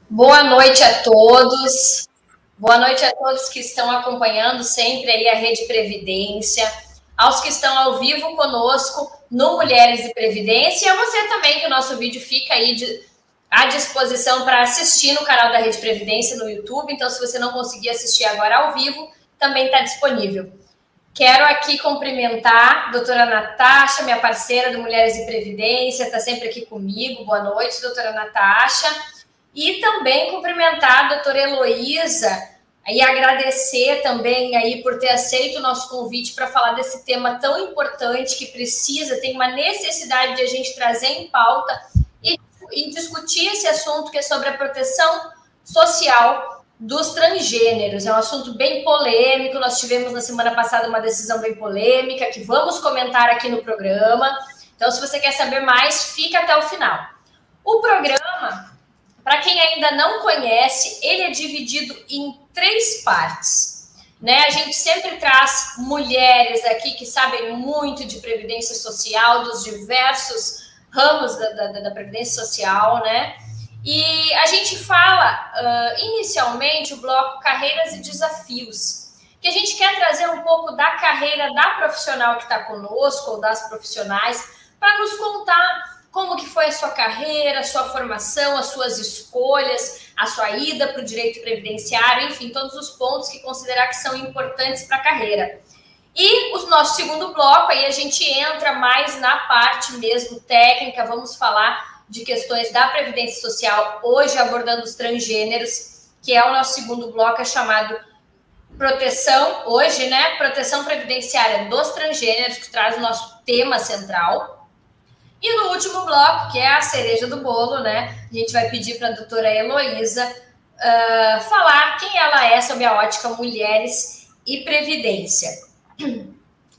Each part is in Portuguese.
Boa noite a todos. Boa noite a todos que estão acompanhando sempre aí a Rede Previdência, aos que estão ao vivo conosco no Mulheres e Previdência, e a você também, que o nosso vídeo fica aí à disposição para assistir no canal da Rede Previdência no YouTube. Então, se você não conseguir assistir agora ao vivo, também está disponível. Quero aqui cumprimentar a doutora Natasha, minha parceira do Mulheres e Previdência, está sempre aqui comigo. Boa noite, doutora Natasha. E também cumprimentar a doutora Heloísa e agradecer também aí por ter aceito o nosso convite para falar desse tema tão importante que tem uma necessidade de a gente trazer em pauta e discutir esse assunto que é sobre a proteção social dos transgêneros. É um assunto bem polêmico, nós tivemos na semana passada uma decisão bem polêmica que vamos comentar aqui no programa. Então, se você quer saber mais, fica até o final. O programa, para quem ainda não conhece, ele é dividido em 3 partes, né? A gente sempre traz mulheres aqui que sabem muito de previdência social, dos diversos ramos da previdência social, né? E a gente fala, inicialmente, o bloco Carreiras e Desafios, que a gente quer trazer um pouco da carreira da profissional que está conosco, ou das profissionais, para nos contar como que foi a sua carreira, a sua formação, as suas escolhas, a sua ida para o direito previdenciário, enfim, todos os pontos que considerar que são importantes para a carreira. E o nosso segundo bloco, aí a gente entra mais na parte mesmo técnica, vamos falar de questões da previdência social, hoje abordando os transgêneros, que é o nosso segundo bloco, é chamado proteção, hoje, né, proteção previdenciária dos transgêneros, que traz o nosso tema central. E no último bloco, que é a cereja do bolo, né? A gente vai pedir para a doutora Heloísa falar quem ela é sob a ótica Mulheres e Previdência.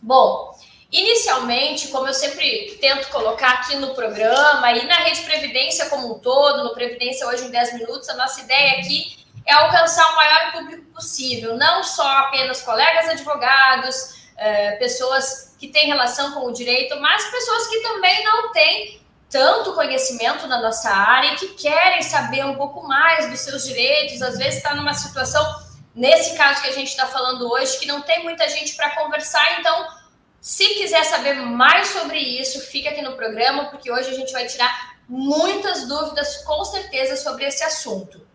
Bom, inicialmente, como eu sempre tento colocar aqui no programa e na Rede Previdência como um todo, no Previdência Hoje em 10 Minutos, a nossa ideia aqui é alcançar o maior público possível, não só apenas colegas advogados, pessoas que têm relação com o direito, mas pessoas que também não têm tanto conhecimento na nossa área e que querem saber um pouco mais dos seus direitos, às vezes está numa situação, nesse caso que a gente está falando hoje, que não tem muita gente para conversar. Então, se quiser saber mais sobre isso, fica aqui no programa, porque hoje a gente vai tirar muitas dúvidas, com certeza, sobre esse assunto.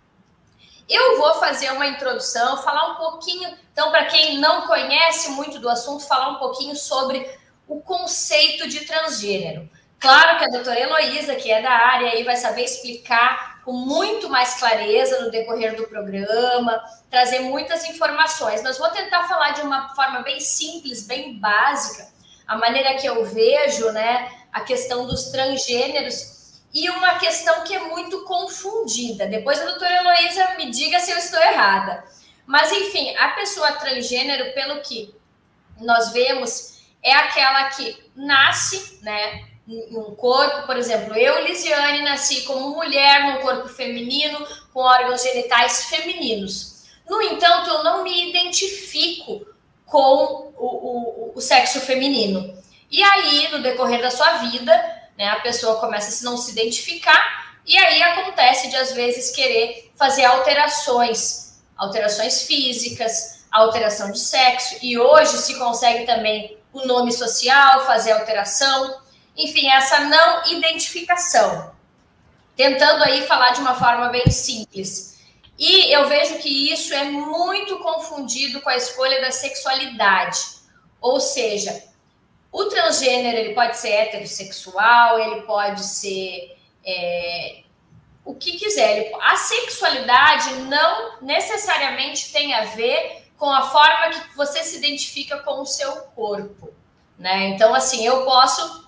Eu vou fazer uma introdução, falar um pouquinho, então, para quem não conhece muito do assunto, falar um pouquinho sobre o conceito de transgênero. Claro que a doutora Heloísa, que é da área, aí vai saber explicar com muito mais clareza no decorrer do programa, trazer muitas informações, mas vou tentar falar de uma forma bem simples, bem básica, a maneira que eu vejo, né, a questão dos transgêneros. E uma questão que é muito confundida. Depois a doutora Heloísa me diga se eu estou errada. Mas, enfim, a pessoa transgênero, pelo que nós vemos, é aquela que nasce, né, em um corpo. Por exemplo, eu, Lisiane, nasci como mulher, num corpo feminino, com órgãos genitais femininos. No entanto, eu não me identifico com o sexo feminino. E aí, no decorrer da sua vida, né, a pessoa começa a não se identificar e aí acontece de, às vezes, querer fazer alterações físicas, alteração de sexo, e hoje se consegue também o nome social, fazer alteração, enfim, essa não identificação. Tentando aí falar de uma forma bem simples. E eu vejo que isso é muito confundido com a escolha da sexualidade, ou seja, o transgênero, ele pode ser heterossexual, ele pode ser o que quiser. A sexualidade não necessariamente tem a ver com a forma que você se identifica com o seu corpo, né? Então, assim, eu posso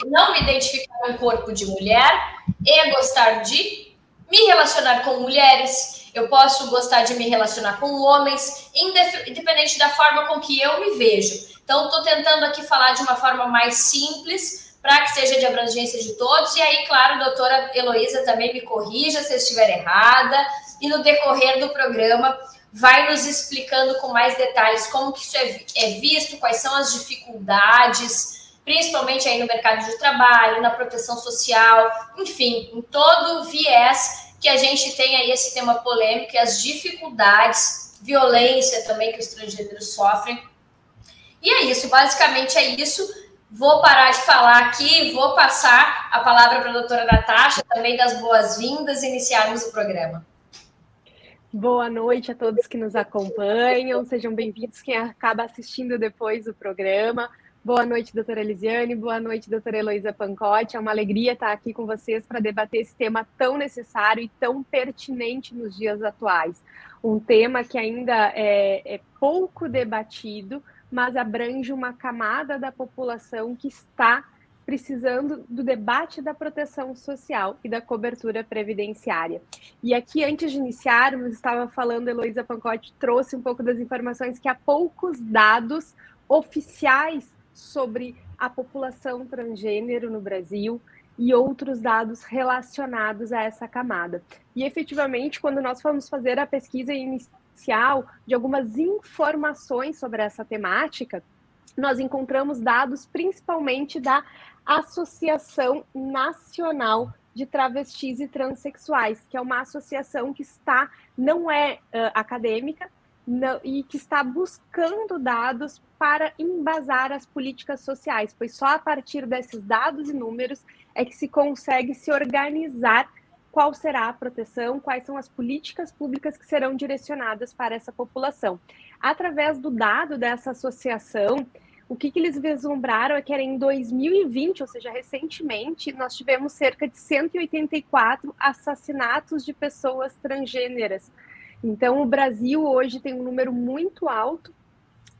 não me identificar com o corpo de mulher e gostar de me relacionar com mulheres. Eu posso gostar de me relacionar com homens, independente da forma com que eu me vejo. Então, estou tentando aqui falar de uma forma mais simples, para que seja de abrangência de todos. E aí, claro, a doutora Heloísa também me corrija se eu estiver errada. E no decorrer do programa, vai nos explicando com mais detalhes como que isso é visto, quais são as dificuldades, principalmente aí no mercado de trabalho, na proteção social, enfim, em todo o viés que a gente tem aí esse tema polêmico e as dificuldades, violência também que os transgêneros sofrem. E é isso, basicamente é isso. Vou parar de falar aqui, vou passar a palavra para a doutora Natasha, também das boas-vindas e iniciarmos o programa. Boa noite a todos que nos acompanham, sejam bem-vindos quem acaba assistindo depois do programa. Boa noite, doutora Elisiane, boa noite, doutora Heloísa Pancotti. É uma alegria estar aqui com vocês para debater esse tema tão necessário e tão pertinente nos dias atuais. Um tema que ainda é pouco debatido, mas abrange uma camada da população que está precisando do debate da proteção social e da cobertura previdenciária. E aqui, antes de iniciarmos, estava falando, Heloísa Pancotti trouxe um pouco das informações que há poucos dados oficiais sobre a população transgênero no Brasil e outros dados relacionados a essa camada. E, efetivamente, quando nós fomos fazer a pesquisa inicial de algumas informações sobre essa temática, nós encontramos dados principalmente da Associação Nacional de Travestis e Transsexuais, que é uma associação que não é acadêmica e que está buscando dados para embasar as políticas sociais, pois só a partir desses dados e números é que se consegue se organizar qual será a proteção, quais são as políticas públicas que serão direcionadas para essa população. Através do dado dessa associação, o que eles vislumbraram é que era em 2020, ou seja, recentemente, nós tivemos cerca de 184 assassinatos de pessoas transgêneras. Então, o Brasil hoje tem um número muito alto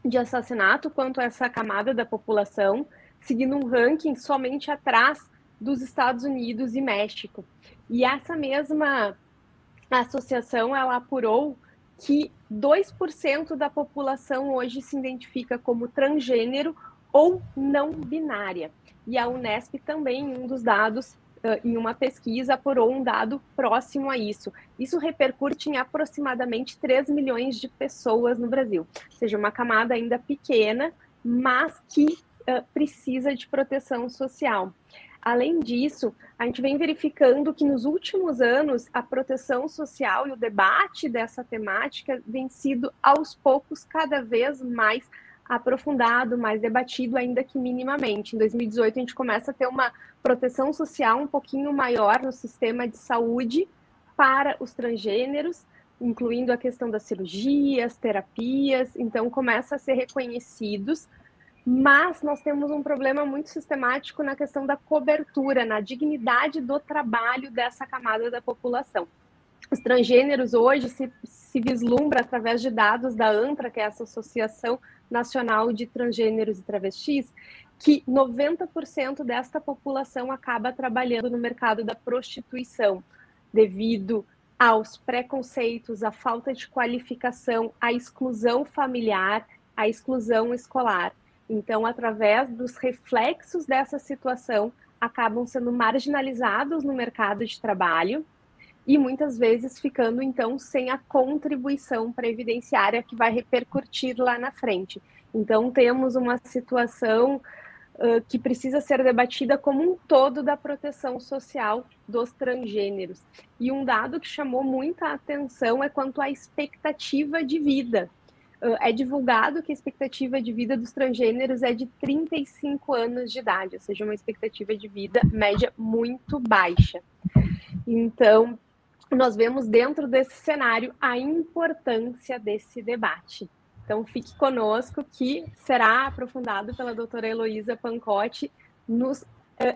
de assassinato quanto a essa camada da população, seguindo um ranking somente atrás dos Estados Unidos e México. E essa mesma associação, ela apurou que 2% da população hoje se identifica como transgênero ou não binária. E a Unesp também, em um dos dados, em uma pesquisa, apurou um dado próximo a isso. Isso repercute em aproximadamente 3 milhões de pessoas no Brasil. Ou seja, uma camada ainda pequena, mas que precisa de proteção social. Além disso, a gente vem verificando que nos últimos anos a proteção social e o debate dessa temática vem sido aos poucos cada vez mais aprofundado, mais debatido, ainda que minimamente. Em 2018 a gente começa a ter uma proteção social um pouquinho maior no sistema de saúde para os transgêneros, incluindo a questão das cirurgias, terapias, então começa a ser reconhecidos. Mas nós temos um problema muito sistemático na questão da cobertura, na dignidade do trabalho dessa camada da população. Os transgêneros hoje se vislumbra através de dados da ANTRA, que é essa Associação Nacional de Transgêneros e Travestis, que 90% desta população acaba trabalhando no mercado da prostituição, devido aos preconceitos, à falta de qualificação, à exclusão familiar, à exclusão escolar. Então, através dos reflexos dessa situação, acabam sendo marginalizados no mercado de trabalho e muitas vezes ficando, então, sem a contribuição previdenciária que vai repercutir lá na frente. Então, temos uma situação que precisa ser debatida como um todo da proteção social dos transgêneros. E um dado que chamou muita atenção é quanto à expectativa de vida. É divulgado que a expectativa de vida dos transgêneros é de 35 anos de idade, ou seja, uma expectativa de vida média muito baixa. Então, nós vemos dentro desse cenário a importância desse debate. Então, fique conosco que será aprofundado pela doutora Heloísa Pancotti, nos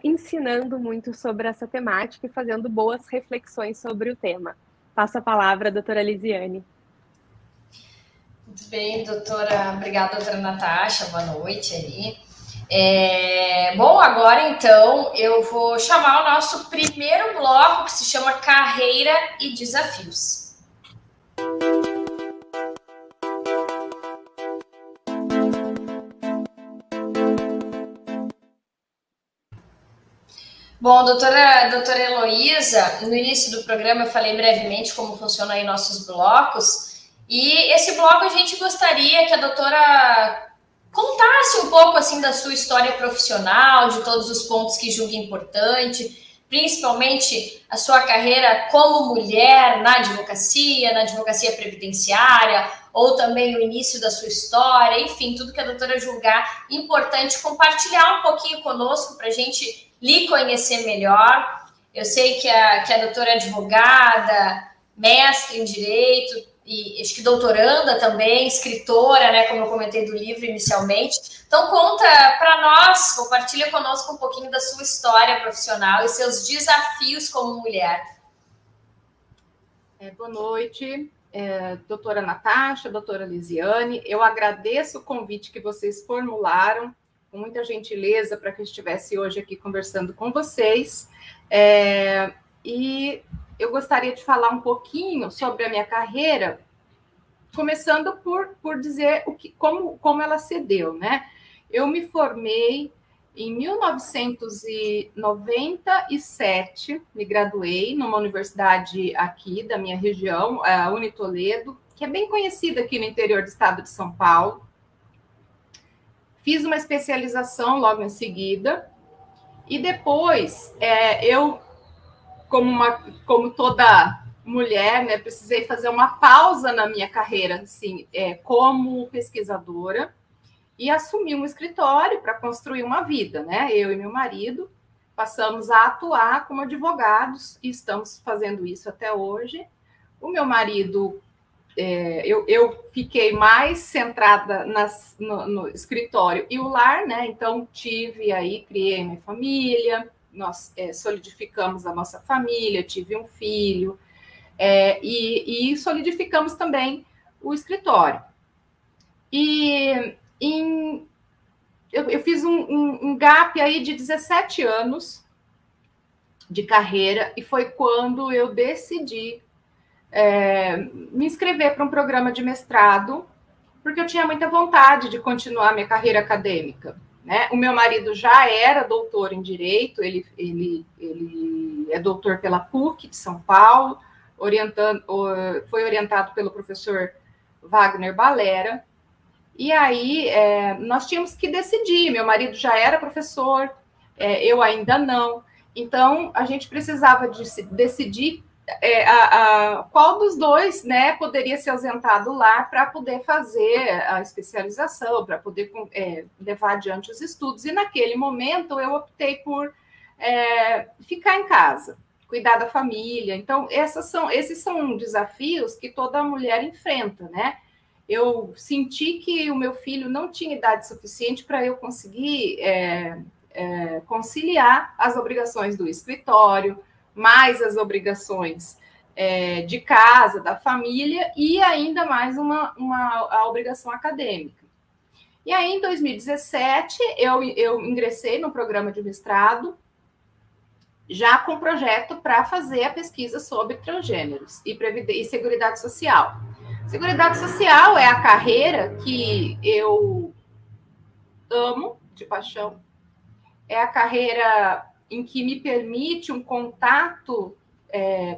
ensinando muito sobre essa temática e fazendo boas reflexões sobre o tema. Passo a palavra à doutora Elisiane. Muito bem, doutora. Obrigada, doutora Natasha. Boa noite aí. Bom, agora então eu vou chamar o nosso primeiro bloco, que se chama Carreira e Desafios. Bom, doutora Heloísa, no início do programa eu falei brevemente como funcionam aí nossos blocos. E esse bloco a gente gostaria que a doutora contasse um pouco assim da sua história profissional, de todos os pontos que julga importante, principalmente a sua carreira como mulher na advocacia previdenciária, ou também o início da sua história, enfim, tudo que a doutora julgar importante compartilhar um pouquinho conosco para a gente lhe conhecer melhor. Eu sei que a doutora é advogada, mestre em Direito, e acho que doutoranda também, escritora, né, como eu comentei do livro inicialmente. Então conta para nós, compartilha conosco um pouquinho da sua história profissional e seus desafios como mulher. Boa noite, doutora Natasha, doutora Lisiane. Eu agradeço o convite que vocês formularam, com muita gentileza, para que eu estivesse hoje aqui conversando com vocês. E eu gostaria de falar um pouquinho sobre a minha carreira, começando por dizer como ela se deu, né? Eu me formei em 1997, me graduei numa universidade aqui da minha região, a Unitoledo, que é bem conhecida aqui no interior do estado de São Paulo. Fiz uma especialização logo em seguida, e depois eu, como toda mulher, né, precisei fazer uma pausa na minha carreira, assim, como pesquisadora, e assumi um escritório para construir uma vida, né? Eu e meu marido passamos a atuar como advogados e estamos fazendo isso até hoje. O meu marido, eu fiquei mais centrada no escritório e o lar, né? Então criei minha família, nós solidificamos a nossa família, tive um filho, e solidificamos também o escritório. E eu fiz um gap aí de 17 anos de carreira, e foi quando eu decidi me inscrever para um programa de mestrado, porque eu tinha muita vontade de continuar minha carreira acadêmica, né? O meu marido já era doutor em Direito, ele é doutor pela PUC de São Paulo, foi orientado pelo professor Wagner Balera. E aí nós tínhamos que decidir. Meu marido já era professor, eu ainda não. Então a gente precisava decidir qual dos dois, né, poderia ser ausentado lá para poder fazer a especialização, para poder levar adiante os estudos. E naquele momento eu optei por ficar em casa, cuidar da família. Então esses são desafios que toda mulher enfrenta, né? Eu senti que o meu filho não tinha idade suficiente para eu conseguir conciliar as obrigações do escritório, mais as obrigações de casa, da família, e ainda mais a obrigação acadêmica. E aí, em 2017, eu ingressei no programa de mestrado, já com projeto para fazer a pesquisa sobre transgêneros e Seguridade Social. Seguridade Social é a carreira que eu amo de paixão, é a carreira em que me permite um contato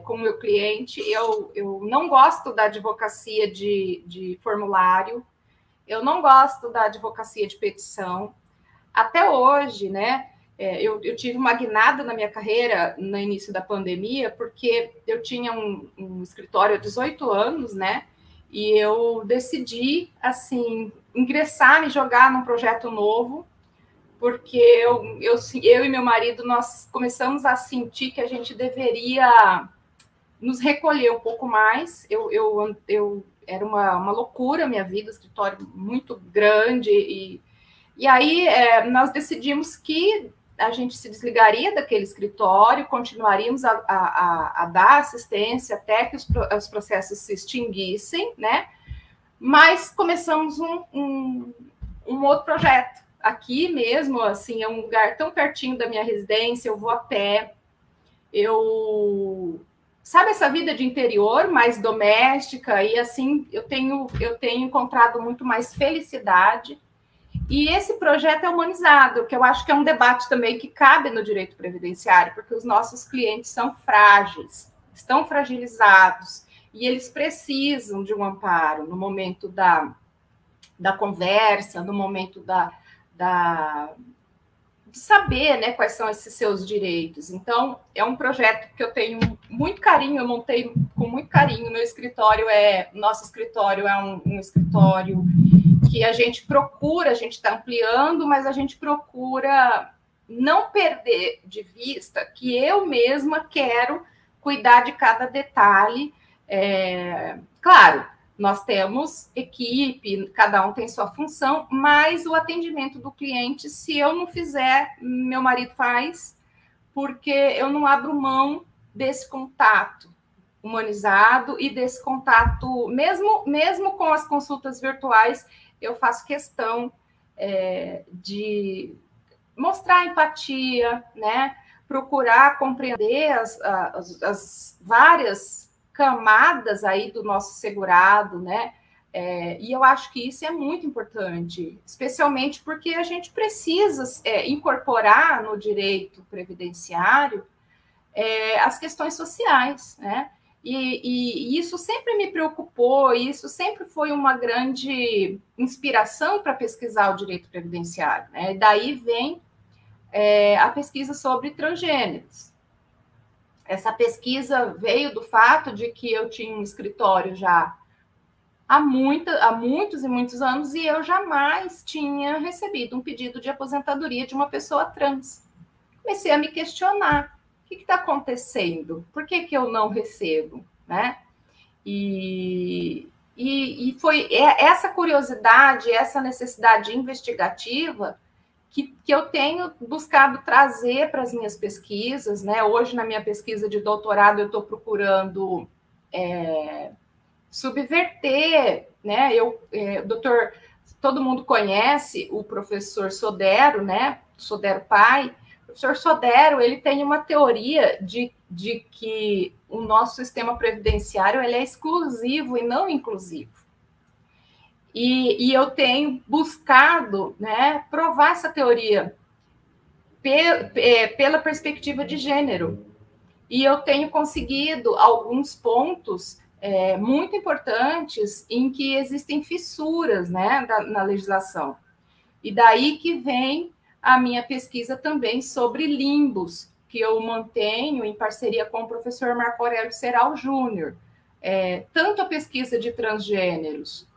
com o meu cliente. Eu não gosto da advocacia de formulário, eu não gosto da advocacia de petição. Até hoje, né? Eu tive uma guinada na minha carreira no início da pandemia, porque eu tinha um escritório há 18 anos, né? E eu decidi, assim, ingressar, me jogar num projeto novo, porque eu e meu marido, nós começamos a sentir que a gente deveria nos recolher um pouco mais. Era uma loucura a minha vida, um escritório muito grande, e aí nós decidimos que a gente se desligaria daquele escritório, continuaríamos a dar assistência até que os processos se extinguissem, né? Mas começamos um outro projeto. Aqui mesmo, assim, é um lugar tão pertinho da minha residência, eu vou a pé. Sabe essa vida de interior, mais doméstica, e assim, eu tenho encontrado muito mais felicidade. E esse projeto é humanizado, que eu acho que é um debate também que cabe no direito previdenciário, porque os nossos clientes são frágeis, estão fragilizados, e eles precisam de um amparo no momento da conversa, no momento saber, né, quais são esses seus direitos. Então, é um projeto que eu tenho muito carinho, eu montei com muito carinho. Nosso escritório é um escritório que a gente está ampliando, mas a gente procura não perder de vista que eu mesma quero cuidar de cada detalhe. Claro, nós temos equipe, cada um tem sua função, mas o atendimento do cliente, se eu não fizer, meu marido faz, porque eu não abro mão desse contato humanizado e desse contato, mesmo com as consultas virtuais, eu faço questão de mostrar empatia, né? Procurar compreender as várias camadas aí do nosso segurado, né? E eu acho que isso é muito importante, especialmente porque a gente precisa incorporar no direito previdenciário as questões sociais, né? E isso sempre me preocupou, e isso sempre foi uma grande inspiração para pesquisar o direito previdenciário, né? E daí vem a pesquisa sobre transgêneros. Essa pesquisa veio do fato de que eu tinha um escritório já há muitos e muitos anos e eu jamais tinha recebido um pedido de aposentadoria de uma pessoa trans. Comecei a me questionar. O que está acontecendo? Por que eu não recebo? Né? E foi essa curiosidade, essa necessidade investigativa que eu tenho buscado trazer para as minhas pesquisas, né? Hoje, na minha pesquisa de doutorado, eu estou procurando subverter, né? Todo mundo conhece o professor Sodero, né? Sodero pai. O professor Sodero, ele tem uma teoria de que o nosso sistema previdenciário ele é exclusivo e não inclusivo. E eu tenho buscado, né, provar essa teoria pela perspectiva de gênero. E eu tenho conseguido alguns pontos muito importantes em que existem fissuras, né, na legislação. E daí que vem a minha pesquisa também sobre limbos, que eu mantenho em parceria com o professor Marco Aurélio Serral Júnior. Tanto a pesquisa de transgêneros,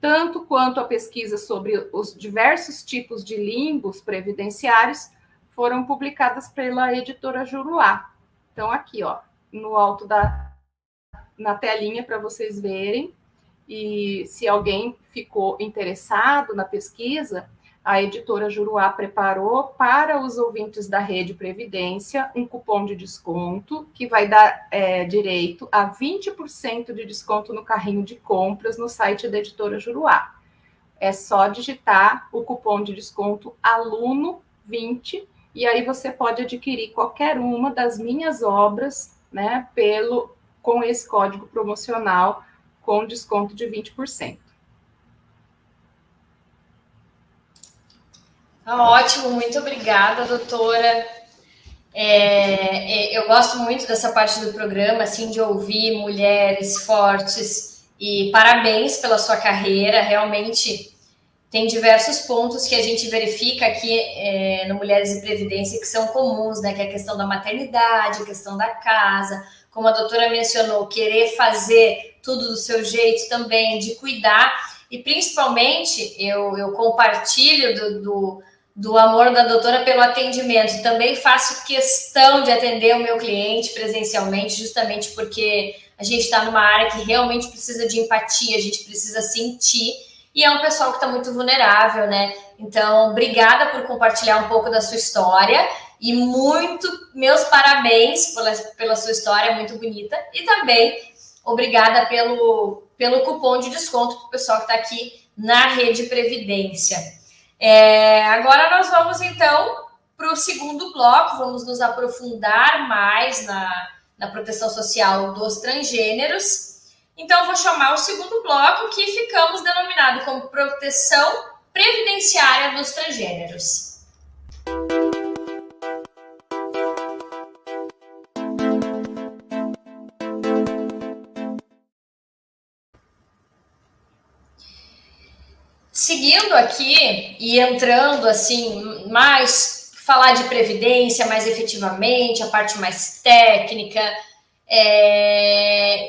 tanto quanto a pesquisa sobre os diversos tipos de limbos previdenciários foram publicadas pela editora Juruá. Então, aqui, ó, no alto na telinha para vocês verem. E se alguém ficou interessado na pesquisa, a editora Juruá preparou para os ouvintes da Rede Previdência um cupom de desconto que vai dar direito a 20% de desconto no carrinho de compras no site da editora Juruá. É só digitar o cupom de desconto aluno20 e aí você pode adquirir qualquer uma das minhas obras, né, com esse código promocional com desconto de 20%. Ótimo, muito obrigada, doutora. Eu gosto muito dessa parte do programa, assim, de ouvir mulheres fortes e parabéns pela sua carreira. Realmente tem diversos pontos que a gente verifica aqui no Mulheres e Previdência que são comuns, né? Que é a questão da maternidade, a questão da casa, como a doutora mencionou, querer fazer tudo do seu jeito também, de cuidar. E principalmente eu compartilho do amor da doutora pelo atendimento. Também faço questão de atender o meu cliente presencialmente, justamente porque a gente está numa área que realmente precisa de empatia, a gente precisa sentir, e é um pessoal que está muito vulnerável, né? Então, obrigada por compartilhar um pouco da sua história e meus parabéns pela sua história, muito bonita, e também obrigada pelo cupom de desconto para o pessoal que está aqui na Rede Previdência. Agora nós vamos, então, para o segundo bloco, vamos nos aprofundar mais na proteção social dos transgêneros. Então, eu vou chamar o segundo bloco, que ficamos denominado como proteção previdenciária dos transgêneros. Seguindo aqui e entrando assim, falar de previdência mais efetivamente, a parte mais técnica.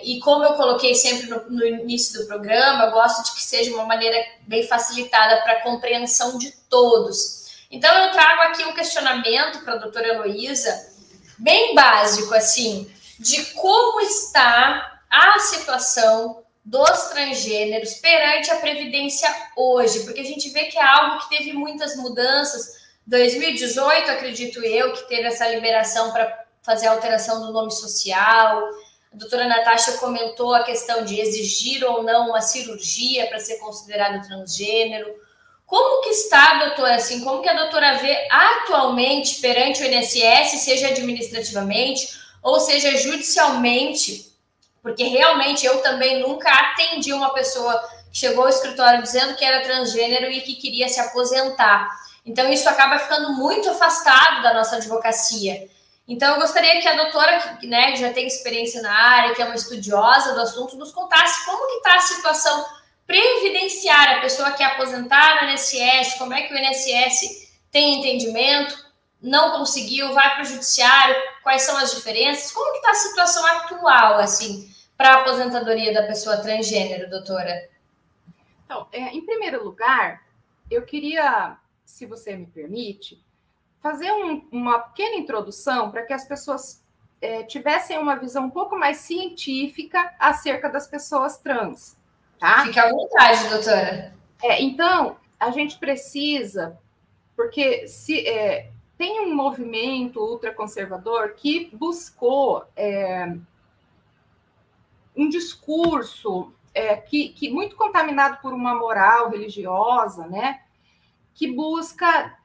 E como eu coloquei sempre no início do programa, eu gosto de que seja uma maneira bem facilitada para a compreensão de todos. Então, eu trago aqui um questionamento para a doutora Heloísa, bem básico, assim, de como está a situação dos transgêneros perante a Previdência hoje, porque a gente vê que é algo que teve muitas mudanças. 2018, acredito eu, que teve essa liberação para fazer a alteração do nome social. A doutora Natasha comentou a questão de exigir ou não uma cirurgia para ser considerado transgênero. Como que está, doutora, assim, como que a doutora vê atualmente perante o INSS, seja administrativamente ou seja judicialmente? Porque realmente eu também nunca atendi uma pessoa que chegou ao escritório dizendo que era transgênero e que queria se aposentar. Então, isso acaba ficando muito afastado da nossa advocacia. Então, eu gostaria que a doutora, né, que já tem experiência na área, que é uma estudiosa do assunto, nos contasse como que está a situação previdenciária, a pessoa que é aposentada no INSS, como é que o INSS tem entendimento, não conseguiu, vai para o judiciário, quais são as diferenças, como que está a situação atual, assim, para a aposentadoria da pessoa transgênero, doutora? Então, em primeiro lugar, eu queria, se você me permite, fazer uma pequena introdução para que as pessoas tivessem uma visão um pouco mais científica acerca das pessoas trans, tá? Fique à vontade, doutora. Então, a gente precisa, porque tem um movimento ultraconservador que buscou um discurso que muito contaminado por uma moral religiosa, né? Que busca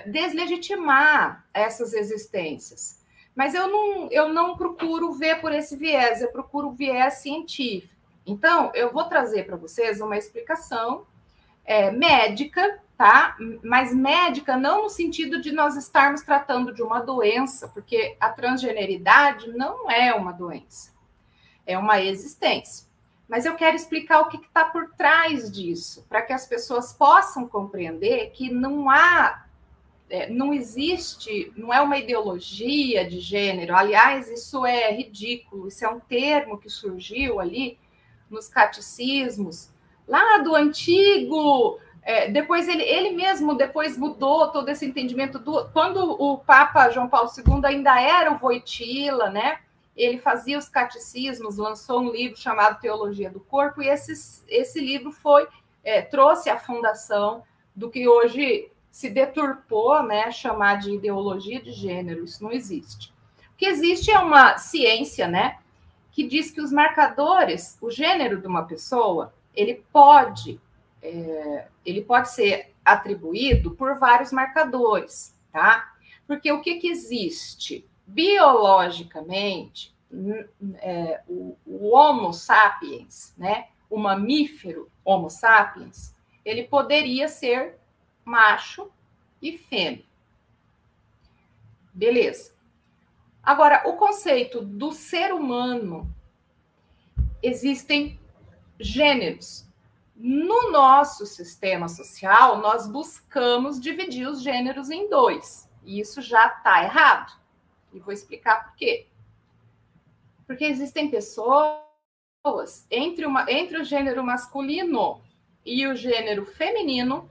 deslegitimar essas existências. Mas eu não procuro ver por esse viés, eu procuro viés científico. Então, eu vou trazer para vocês uma explicação médica, tá? Mas médica não no sentido de nós estarmos tratando de uma doença, porque a transgeneridade não é uma doença, é uma existência. Mas eu quero explicar o que está por trás disso, para que as pessoas possam compreender que não existe, não é uma ideologia de gênero. Aliás, isso é ridículo, isso é um termo que surgiu ali nos catecismos, lá do antigo. Depois ele mesmo depois mudou todo esse entendimento. Quando o Papa João Paulo II ainda era o Wojtyla, né? Ele fazia os catecismos, lançou um livro chamado Teologia do Corpo, e esse livro trouxe a fundação do que hoje se deturpou, né, chamar de ideologia de gênero. Isso não existe. O que existe é uma ciência, né, que diz que os marcadores, o gênero de uma pessoa, ele pode ser atribuído por vários marcadores, tá? Porque o que existe? Biologicamente, o Homo sapiens, né, o mamífero Homo sapiens, ele poderia ser macho e fêmea. Beleza. Agora, o conceito do ser humano, existem gêneros. No nosso sistema social, nós buscamos dividir os gêneros em dois. E isso já está errado. E vou explicar por quê. Porque existem pessoas, entre o gênero masculino e o gênero feminino,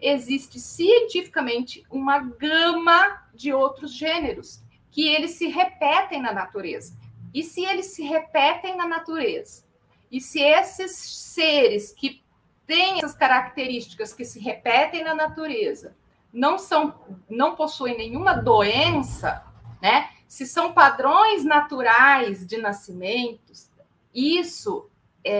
existe cientificamente uma gama de outros gêneros que eles se repetem na natureza. E se eles se repetem na natureza, e se esses seres que têm essas características que se repetem na natureza não possuem nenhuma doença, né? Se são padrões naturais de nascimentos, isso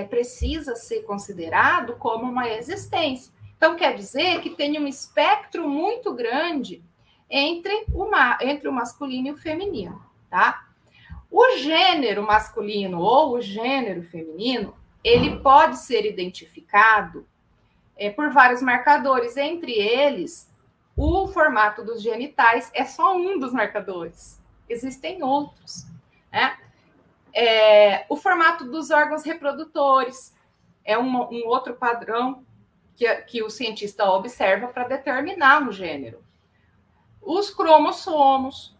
precisa ser considerado como uma existência. Então, quer dizer que tem um espectro muito grande entre o masculino e o feminino, tá? O gênero masculino ou o gênero feminino, ele pode ser identificado por vários marcadores, entre eles, o formato dos genitais é só um dos marcadores. Existem outros, né? O formato dos órgãos reprodutores é um outro padrão que o cientista observa para determinar um gênero. os cromossomos.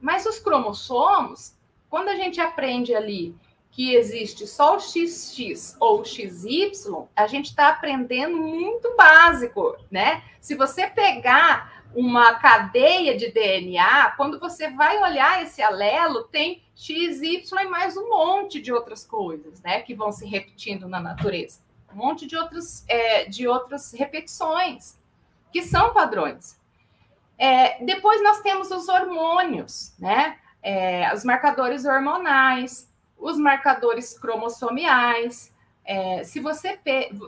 Mas os cromossomos, quando a gente aprende ali que existe só o XX ou o XY, a gente está aprendendo muito básico, né? Se você pegar uma cadeia de DNA, quando você vai olhar esse alelo, tem XY e mais um monte de outras coisas, né? Que vão se repetindo na natureza. Um monte de outras repetições, que são padrões. Depois nós temos os hormônios, né? Os marcadores hormonais, os marcadores cromossomiais.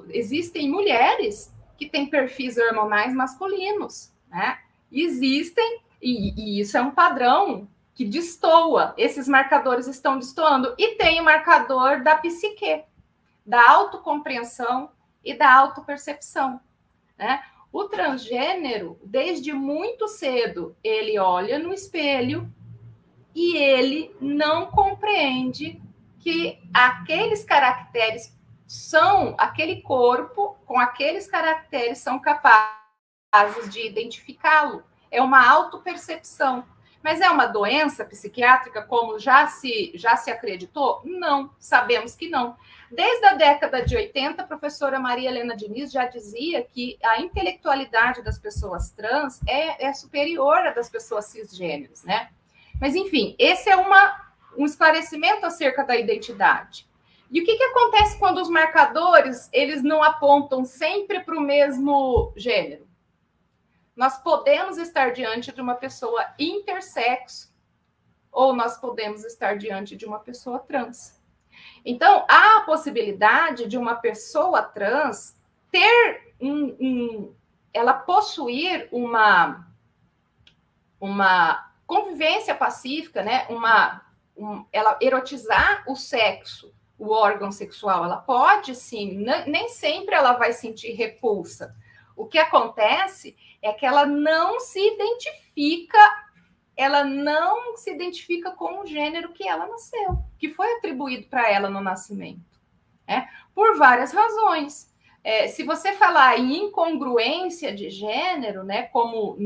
Existem mulheres que têm perfis hormonais masculinos, né? Existem, e isso é um padrão que destoa, esses marcadores estão destoando. E tem o marcador da psique, da autocompreensão e da autopercepção, né? O transgênero, desde muito cedo, ele olha no espelho e ele não compreende que aqueles caracteres aquele corpo com aqueles caracteres são capazes de identificá-lo. É uma autopercepção. Mas é uma doença psiquiátrica, como já se acreditou? Não, sabemos que não. Desde a década de 80, a professora Maria Helena Diniz já dizia que a intelectualidade das pessoas trans é superior à das pessoas cisgêneros, né? Mas, enfim, esse é um esclarecimento acerca da identidade. E o que acontece quando os marcadores eles não apontam sempre para o mesmo gênero? Nós podemos estar diante de uma pessoa intersexo ou nós podemos estar diante de uma pessoa trans. Então, há a possibilidade de uma pessoa trans ter ela possuir uma convivência pacífica, né? Ela erotizar o sexo, o órgão sexual. Ela pode, sim, nem sempre ela vai sentir repulsa. O que acontece é que ela não se identifica com o gênero que ela nasceu, que foi atribuído para ela no nascimento, né? Por várias razões. Se você falar em incongruência de gênero, né, como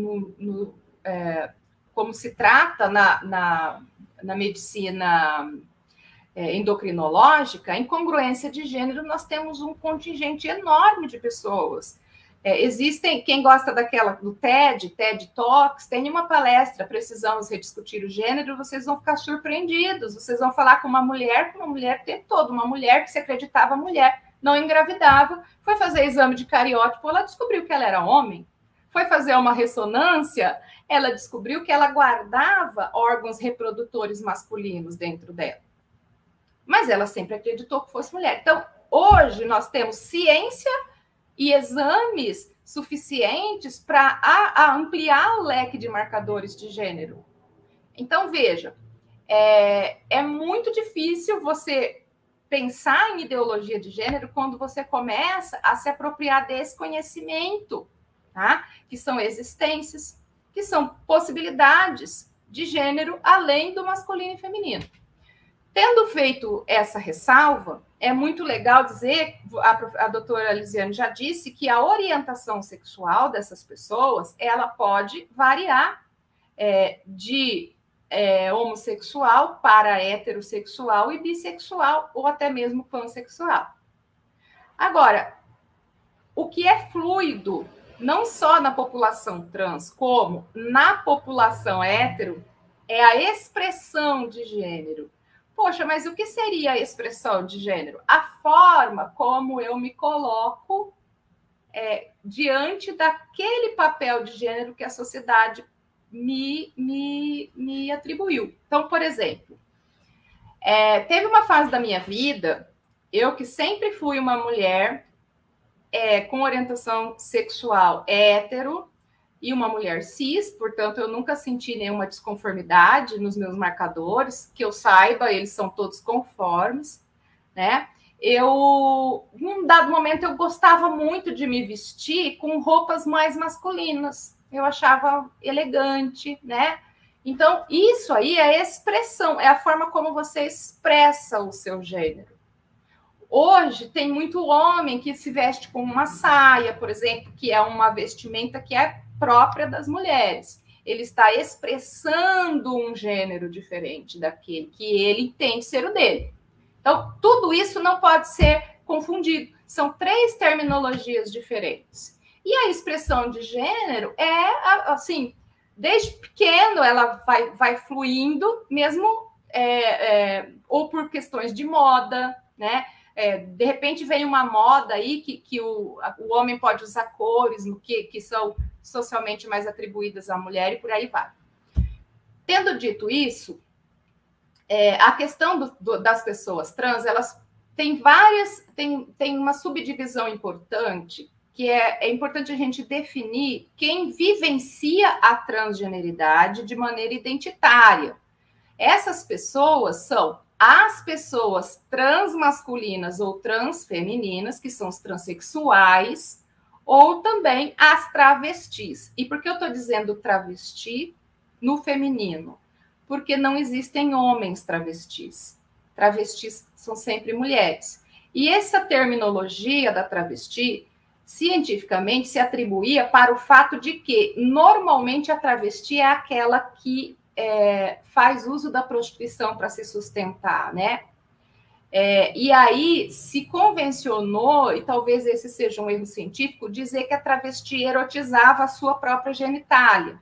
se trata na medicina endocrinológica, a incongruência de gênero, nós temos um contingente enorme de pessoas. Existem, quem gosta do TED Talks, tem uma palestra, Precisamos Rediscutir o Gênero, vocês vão ficar surpreendidos, vocês vão falar com uma mulher o tempo todo, uma mulher que se acreditava mulher, não engravidava, foi fazer exame de cariótipo, ela descobriu que ela era homem, foi fazer uma ressonância, ela descobriu que ela guardava órgãos reprodutores masculinos dentro dela. Mas ela sempre acreditou que fosse mulher. Então, hoje nós temos ciência e exames suficientes para ampliar o leque de marcadores de gênero. Então, veja, é muito difícil você pensar em ideologia de gênero quando você começa a se apropriar desse conhecimento, tá? Que são existências, que são possibilidades de gênero além do masculino e feminino. Tendo feito essa ressalva, é muito legal dizer, a doutora Lisiane já disse, que a orientação sexual dessas pessoas, ela pode variar de homossexual para heterossexual e bissexual, ou até mesmo pansexual. Agora, o que é fluido, não só na população trans, como na população hétero, é a expressão de gênero. Poxa, mas o que seria a expressão de gênero? A forma como eu me coloco diante daquele papel de gênero que a sociedade me atribuiu. Então, por exemplo, teve uma fase da minha vida, eu que sempre fui uma mulher com orientação sexual hétero, e uma mulher cis, portanto, eu nunca senti nenhuma desconformidade nos meus marcadores, que eu saiba, eles são todos conformes, né? Num dado momento, eu gostava muito de me vestir com roupas mais masculinas, eu achava elegante, né? Então, isso aí é expressão, é a forma como você expressa o seu gênero. Hoje, tem muito homem que se veste com uma saia, por exemplo, que é uma vestimenta que é própria das mulheres. ele está expressando um gênero diferente daquele que ele entende ser o dele. Então, tudo isso não pode ser confundido. São 3 terminologias diferentes. E a expressão de gênero é, assim, desde pequeno ela vai fluindo, mesmo ou por questões de moda, né? De repente vem uma moda aí que o homem pode usar cores que são socialmente mais atribuídas à mulher e por aí vai. Tendo dito isso, a questão das pessoas trans, elas têm tem uma subdivisão importante, que é importante a gente definir quem vivencia a transgeneridade de maneira identitária. Essas pessoas são as pessoas transmasculinas ou transfemininas, que são os transexuais, ou também as travestis. E por que eu estou dizendo travesti no feminino? Porque não existem homens travestis. Travestis são sempre mulheres. E essa terminologia da travesti, cientificamente, se atribuía para o fato de que, normalmente, a travesti é aquela que faz uso da prostituição para se sustentar, né? E aí se convencionou, e talvez esse seja um erro científico, dizer que a travesti erotizava a sua própria genitália.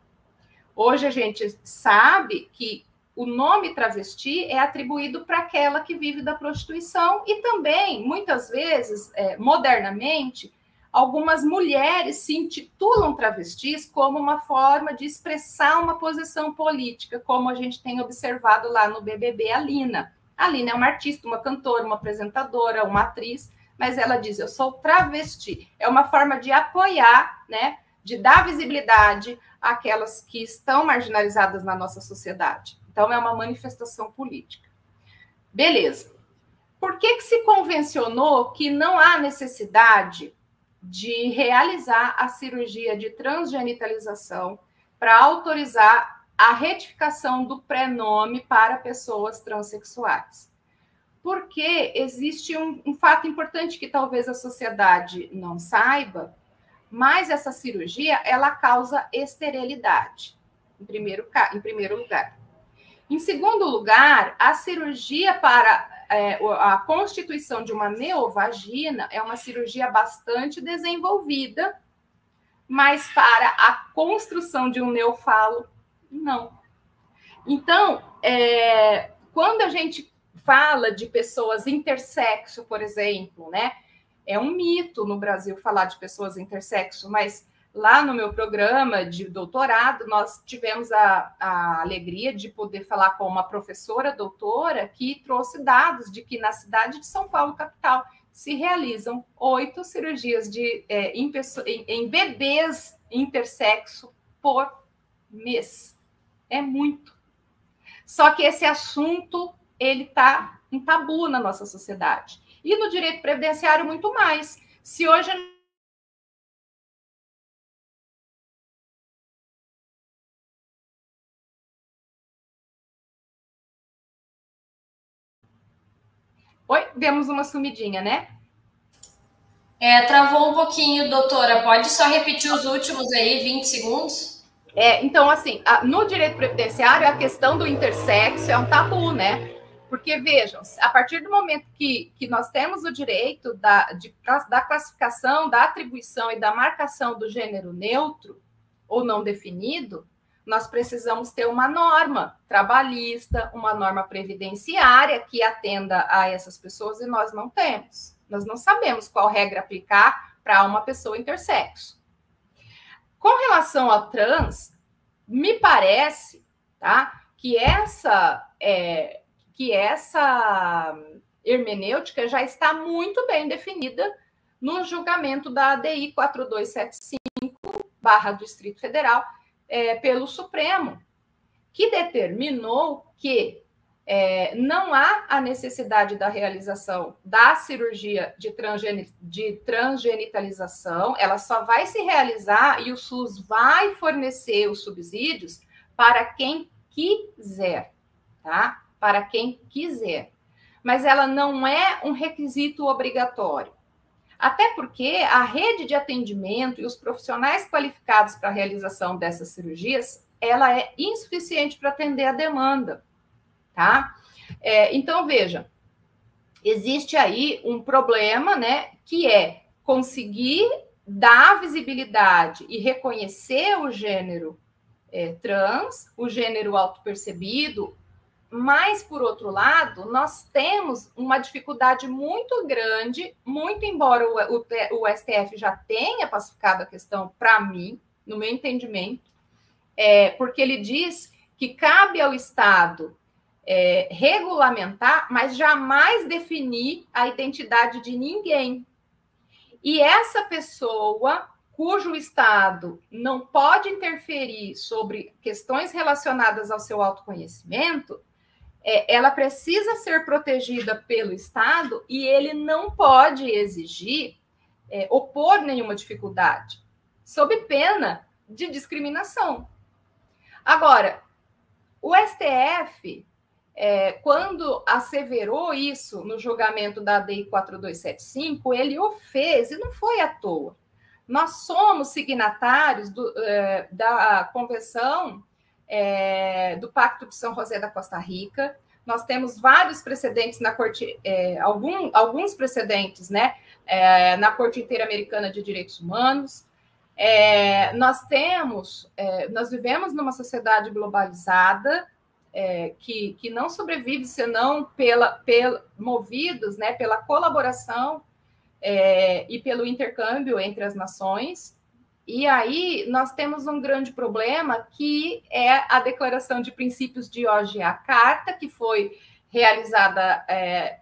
Hoje a gente sabe que o nome travesti é atribuído para aquela que vive da prostituição e também, muitas vezes, modernamente, algumas mulheres se intitulam travestis como uma forma de expressar uma posição política, como a gente tem observado lá no BBB a Lina. A Lina é uma artista, uma cantora, uma apresentadora, uma atriz, mas ela diz, eu sou travesti. É uma forma de apoiar, né, de dar visibilidade àquelas que estão marginalizadas na nossa sociedade. Então, é uma manifestação política. Beleza. Por que se convencionou que não há necessidade de realizar a cirurgia de transgenitalização para autorizar a retificação do prenome para pessoas transexuais? Porque existe um fato importante que talvez a sociedade não saiba, mas essa cirurgia, ela causa esterilidade, em primeiro lugar. Em segundo lugar, a cirurgia para a constituição de uma neovagina é uma cirurgia bastante desenvolvida, mas para a construção de um neofalo, não. Então, quando a gente fala de pessoas intersexo, por exemplo, né? É um mito no Brasil falar de pessoas intersexo, mas lá no meu programa de doutorado, nós tivemos a alegria de poder falar com uma professora doutora que trouxe dados de que na cidade de São Paulo, capital, se realizam 8 cirurgias em bebês intersexo por mês. É muito. Só que esse assunto, ele está um tabu na nossa sociedade. E no direito previdenciário, muito mais. Se hoje... Oi, demos uma sumidinha, né? Travou um pouquinho, doutora. Pode só repetir os últimos aí, 20 segundos? Então, assim, no direito previdenciário, a questão do intersexo é um tabu, né? Porque, vejam, a partir do momento que nós temos o direito da classificação, da atribuição e da marcação do gênero neutro ou não definido, nós precisamos ter uma norma trabalhista, uma norma previdenciária que atenda a essas pessoas e nós não temos. Nós não sabemos qual regra aplicar para uma pessoa intersexo. Com relação ao trans, me parece, tá, que essa hermenêutica já está muito bem definida no julgamento da ADI 4275, Distrito Federal, pelo Supremo, que determinou que não há a necessidade da realização da cirurgia de transgenitalização, ela só vai se realizar e o SUS vai fornecer os subsídios para quem quiser, tá? Para quem quiser. Mas ela não é um requisito obrigatório. Até porque a rede de atendimento e os profissionais qualificados para a realização dessas cirurgias ela é insuficiente para atender a demanda, tá? Então, veja, existe aí um problema, né, que é conseguir dar visibilidade e reconhecer o gênero trans, o gênero autopercebido, mas, por outro lado, nós temos uma dificuldade muito grande, muito embora o STF já tenha pacificado a questão, para mim, no meu entendimento, porque ele diz que cabe ao Estado regulamentar, mas jamais definir a identidade de ninguém. E essa pessoa, cujo Estado não pode interferir sobre questões relacionadas ao seu autoconhecimento, ela precisa ser protegida pelo Estado e ele não pode exigir, opor nenhuma dificuldade, sob pena de discriminação. Agora, o STF, quando asseverou isso no julgamento da DEI 4275, ele o fez e não foi à toa. Nós somos signatários da Convenção do Pacto de São José da Costa Rica. Nós temos vários precedentes na Corte, alguns precedentes, né, na Corte Interamericana de Direitos Humanos. Nós vivemos numa sociedade globalizada que não sobrevive senão movidos, né, pela colaboração e pelo intercâmbio entre as nações. E aí nós temos um grande problema, que é a Declaração de Princípios de Yogyakarta, que foi realizada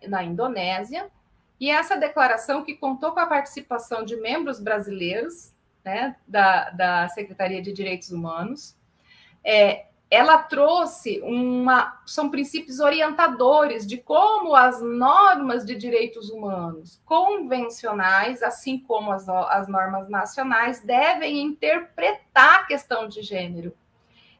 na Indonésia, e essa declaração, que contou com a participação de membros brasileiros, né, da Secretaria de Direitos Humanos, ela trouxe são princípios orientadores de como as normas de direitos humanos convencionais, assim como as normas nacionais, devem interpretar a questão de gênero.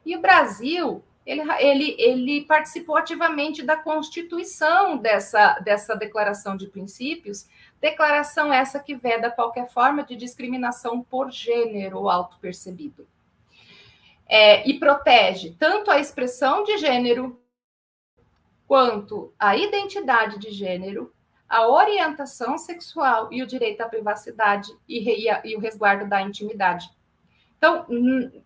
E o Brasil, ele participou ativamente da constituição dessa declaração de princípios, declaração essa que veda qualquer forma de discriminação por gênero autopercebido. E protege tanto a expressão de gênero, quanto a identidade de gênero, a orientação sexual e o direito à privacidade e o resguardo da intimidade. Então,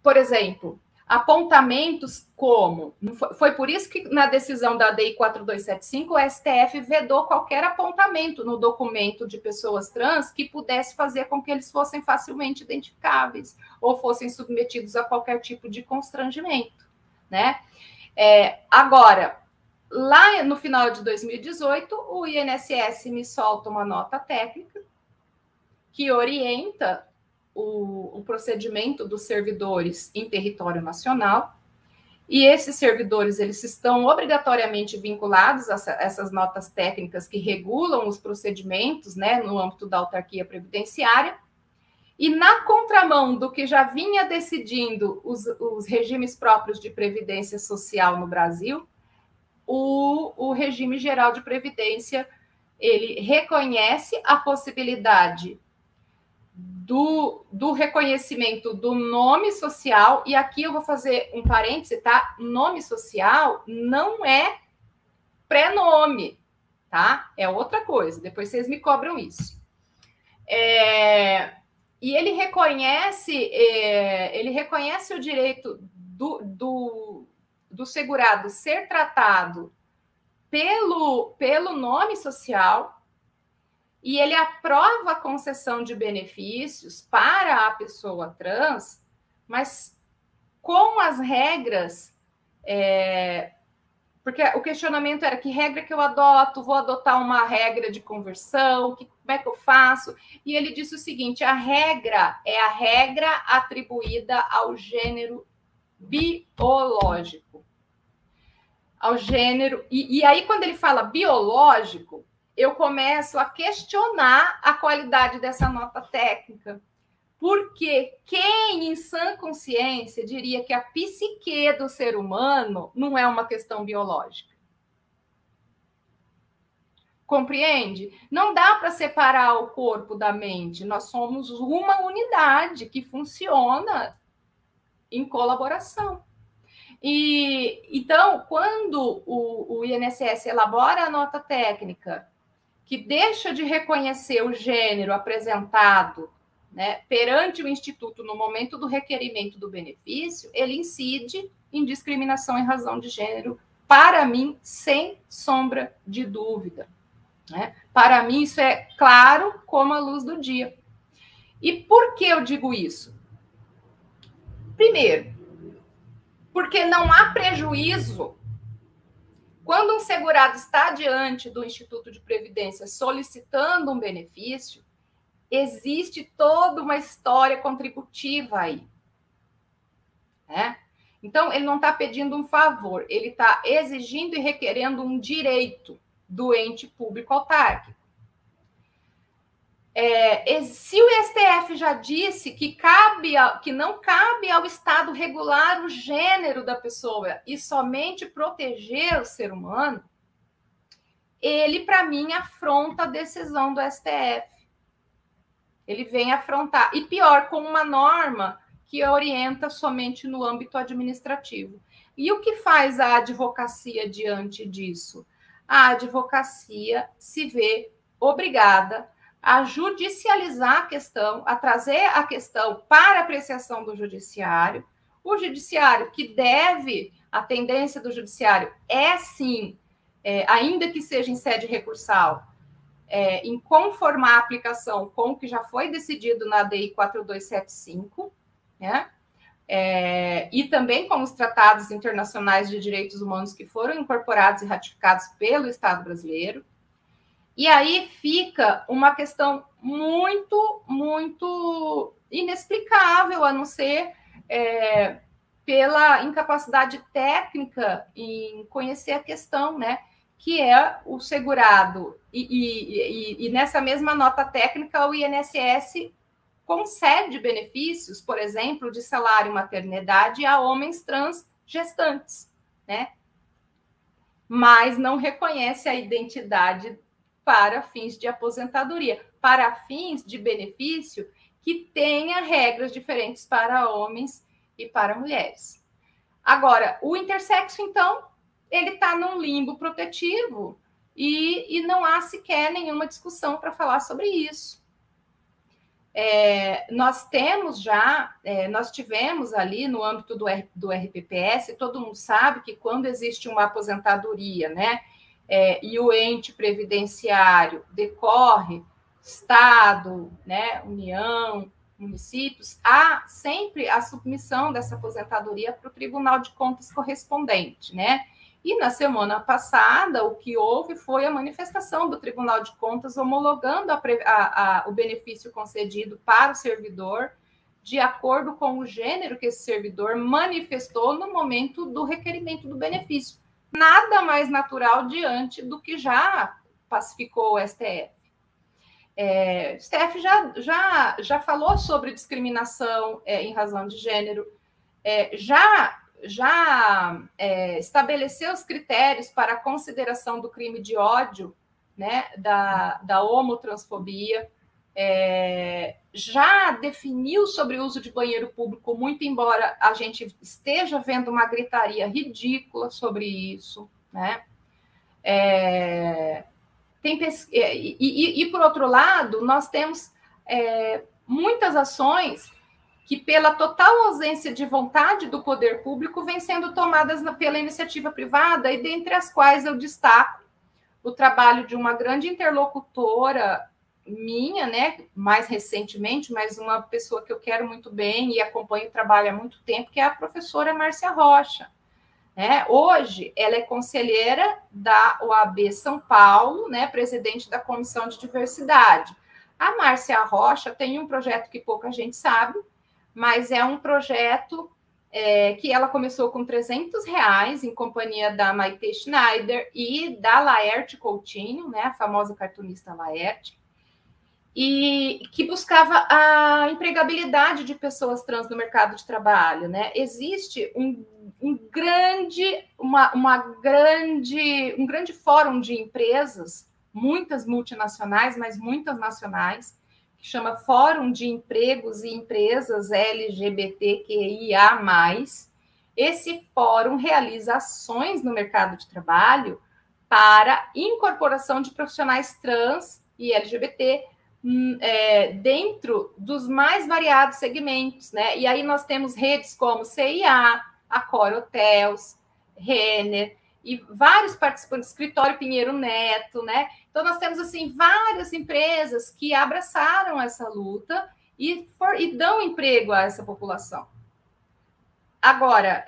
por exemplo, apontamentos como... Foi por isso que na decisão da DEI 4275, o STF vedou qualquer apontamento no documento de pessoas trans que pudesse fazer com que eles fossem facilmente identificáveis ou fossem submetidos a qualquer tipo de constrangimento, né? Agora, lá no final de 2018, o INSS me solta uma nota técnica que orienta o procedimento dos servidores em território nacional, e esses servidores, eles estão obrigatoriamente vinculados a essas notas técnicas que regulam os procedimentos, né, no âmbito da autarquia previdenciária, e na contramão do que já vinha decidindo os regimes próprios de previdência social no Brasil, o regime geral de previdência, ele reconhece a possibilidade do reconhecimento do nome social, e aqui eu vou fazer um parêntese, tá? Nome social não é prenome, tá? É outra coisa, depois vocês me cobram isso. E ele reconhece o direito do segurado ser tratado pelo nome social, e ele aprova a concessão de benefícios para a pessoa trans, mas com as regras, porque o questionamento era: que regra que eu adoto? Vou adotar uma regra de conversão? Como é que eu faço? E ele disse o seguinte: a regra é a regra atribuída ao gênero biológico. Ao gênero... E aí, quando ele fala biológico, eu começo a questionar a qualidade dessa nota técnica, porque quem, em sã consciência, diria que a psique do ser humano não é uma questão biológica? Compreende? Não dá para separar o corpo da mente. Nós somos uma unidade que funciona em colaboração, E então, quando o INSS elabora a nota técnica que deixa de reconhecer o gênero apresentado, né, perante o Instituto no momento do requerimento do benefício, ele incide em discriminação em razão de gênero, para mim, sem sombra de dúvida. Né? Para mim, isso é claro como a luz do dia. E por que eu digo isso? Primeiro, porque não há prejuízo quando um segurado está diante do Instituto de Previdência solicitando um benefício, existe toda uma história contributiva aí. Né? Então, ele não está pedindo um favor, ele está exigindo e requerendo um direito do ente público autárquico. Se o STF já disse que não cabe ao Estado regular o gênero da pessoa e somente proteger o ser humano, ele, para mim, afronta a decisão do STF. Ele vem afrontar. E pior, com uma norma que orienta somente no âmbito administrativo. E o que faz a advocacia diante disso? A advocacia se vê obrigada a judicializar a questão, a trazer a questão para apreciação do judiciário. O judiciário que deve, a tendência do judiciário é sim, ainda que seja em sede recursal, em conformar a aplicação com o que já foi decidido na ADI 4275, né? E também com os tratados internacionais de direitos humanos que foram incorporados e ratificados pelo Estado brasileiro. E aí fica uma questão muito, muito inexplicável, a não ser pela incapacidade técnica em conhecer a questão, né? Que é o segurado. E nessa mesma nota técnica, o INSS concede benefícios, por exemplo, de salário e maternidade a homens trans gestantes, né? Mas não reconhece a identidade para fins de aposentadoria, para fins de benefício que tenha regras diferentes para homens e para mulheres. Agora, o intersexo, então, ele está num limbo protetivo e não há sequer nenhuma discussão para falar sobre isso. Nós tivemos ali no âmbito do RPPS, todo mundo sabe que quando existe uma aposentadoria, né, e o ente previdenciário decorre, Estado, né, União, municípios, há sempre a submissão dessa aposentadoria para o Tribunal de Contas correspondente, né? E na semana passada, o que houve foi a manifestação do Tribunal de Contas homologando o benefício concedido para o servidor de acordo com o gênero que esse servidor manifestou no momento do requerimento do benefício. Nada mais natural diante do que já pacificou o STF. O STF já falou sobre discriminação em razão de gênero, já estabeleceu os critérios para a consideração do crime de ódio, né, da homotransfobia, já definiu sobre o uso de banheiro público, muito embora a gente esteja vendo uma gritaria ridícula sobre isso, né? Por outro lado, nós temos muitas ações que, pela total ausência de vontade do poder público, vêm sendo tomadas pela iniciativa privada, e dentre as quais eu destaco o trabalho de uma grande interlocutora minha, né, mais recentemente, mas uma pessoa que eu quero muito bem e acompanho o trabalho há muito tempo, que é a professora Márcia Rocha. Hoje, ela é conselheira da OAB São Paulo, né, presidente da Comissão de Diversidade. A Márcia Rocha tem um projeto que pouca gente sabe, mas é um projeto que ela começou com R$300 em companhia da Maite Schneider e da Laerte Coutinho, né, a famosa cartunista Laerte, e que buscava a empregabilidade de pessoas trans no mercado de trabalho, né? Existe um grande fórum de empresas, muitas multinacionais, mas muitas nacionais, que chama Fórum de Empregos e Empresas LGBTQIA+, esse fórum realiza ações no mercado de trabalho para incorporação de profissionais trans e LGBT dentro dos mais variados segmentos, né? E aí nós temos redes como CIA, Accor Hotels, Renner e vários participantes, Escritório Pinheiro Neto, né? Então nós temos assim várias empresas que abraçaram essa luta e dão emprego a essa população. Agora,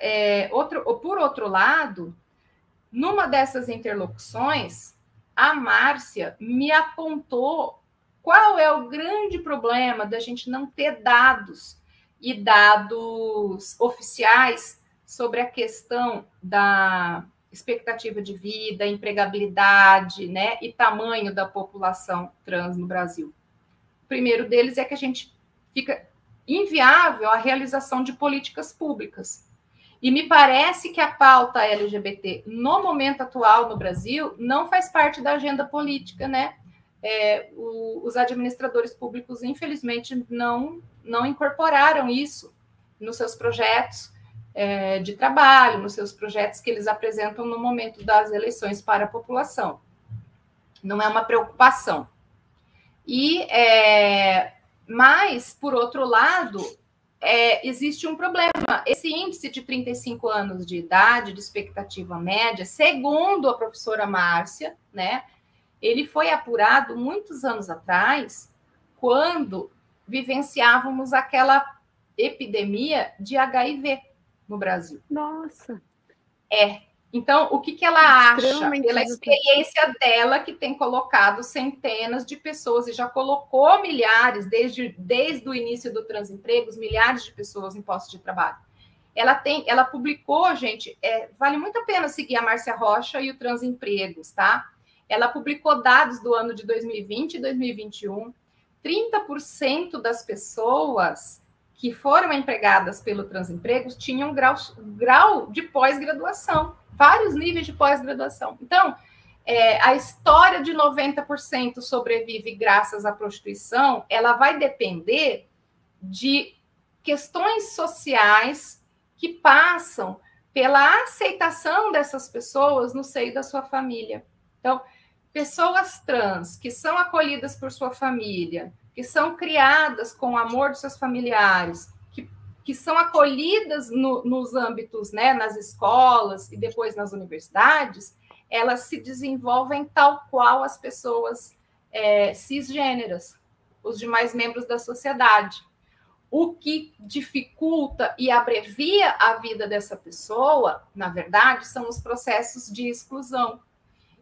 por outro lado, numa dessas interlocuções, a Márcia me apontou qual é o grande problema da gente não ter dados e dados oficiais sobre a questão da expectativa de vida, empregabilidade, né, e tamanho da população trans no Brasil. O primeiro deles é que a gente fica inviável a realização de políticas públicas. E me parece que a pauta LGBT, no momento atual no Brasil, não faz parte da agenda política, né? Os administradores públicos, infelizmente, não incorporaram isso nos seus projetos de trabalho, nos seus projetos que eles apresentam no momento das eleições para a população. Não é uma preocupação. Mas, por outro lado, existe um problema. Esse índice de 35 anos de idade, de expectativa média, segundo a professora Márcia, né, ele foi apurado muitos anos atrás, quando vivenciávamos aquela epidemia de HIV no Brasil. Nossa! Então, o que ela acha pela experiência dela, que tem colocado centenas de pessoas e já colocou milhares, desde o início do Transempregos, milhares de pessoas em postos de trabalho. Ela publicou, gente, vale muito a pena seguir a Márcia Rocha e o Transempregos, tá? Ela publicou dados do ano de 2020 e 2021. 30% das pessoas que foram empregadas pelo Transempregos tinham grau de pós-graduação, vários níveis de pós-graduação. Então, a história de 90% sobrevive graças à prostituição, ela vai depender de questões sociais que passam pela aceitação dessas pessoas no seio da sua família. Então, pessoas trans que são acolhidas por sua família, que são criadas com o amor dos seus familiares, que são acolhidas nos âmbitos, né, nas escolas e depois nas universidades, elas se desenvolvem tal qual as pessoas cisgêneras, os demais membros da sociedade. O que dificulta e abrevia a vida dessa pessoa, na verdade, são os processos de exclusão.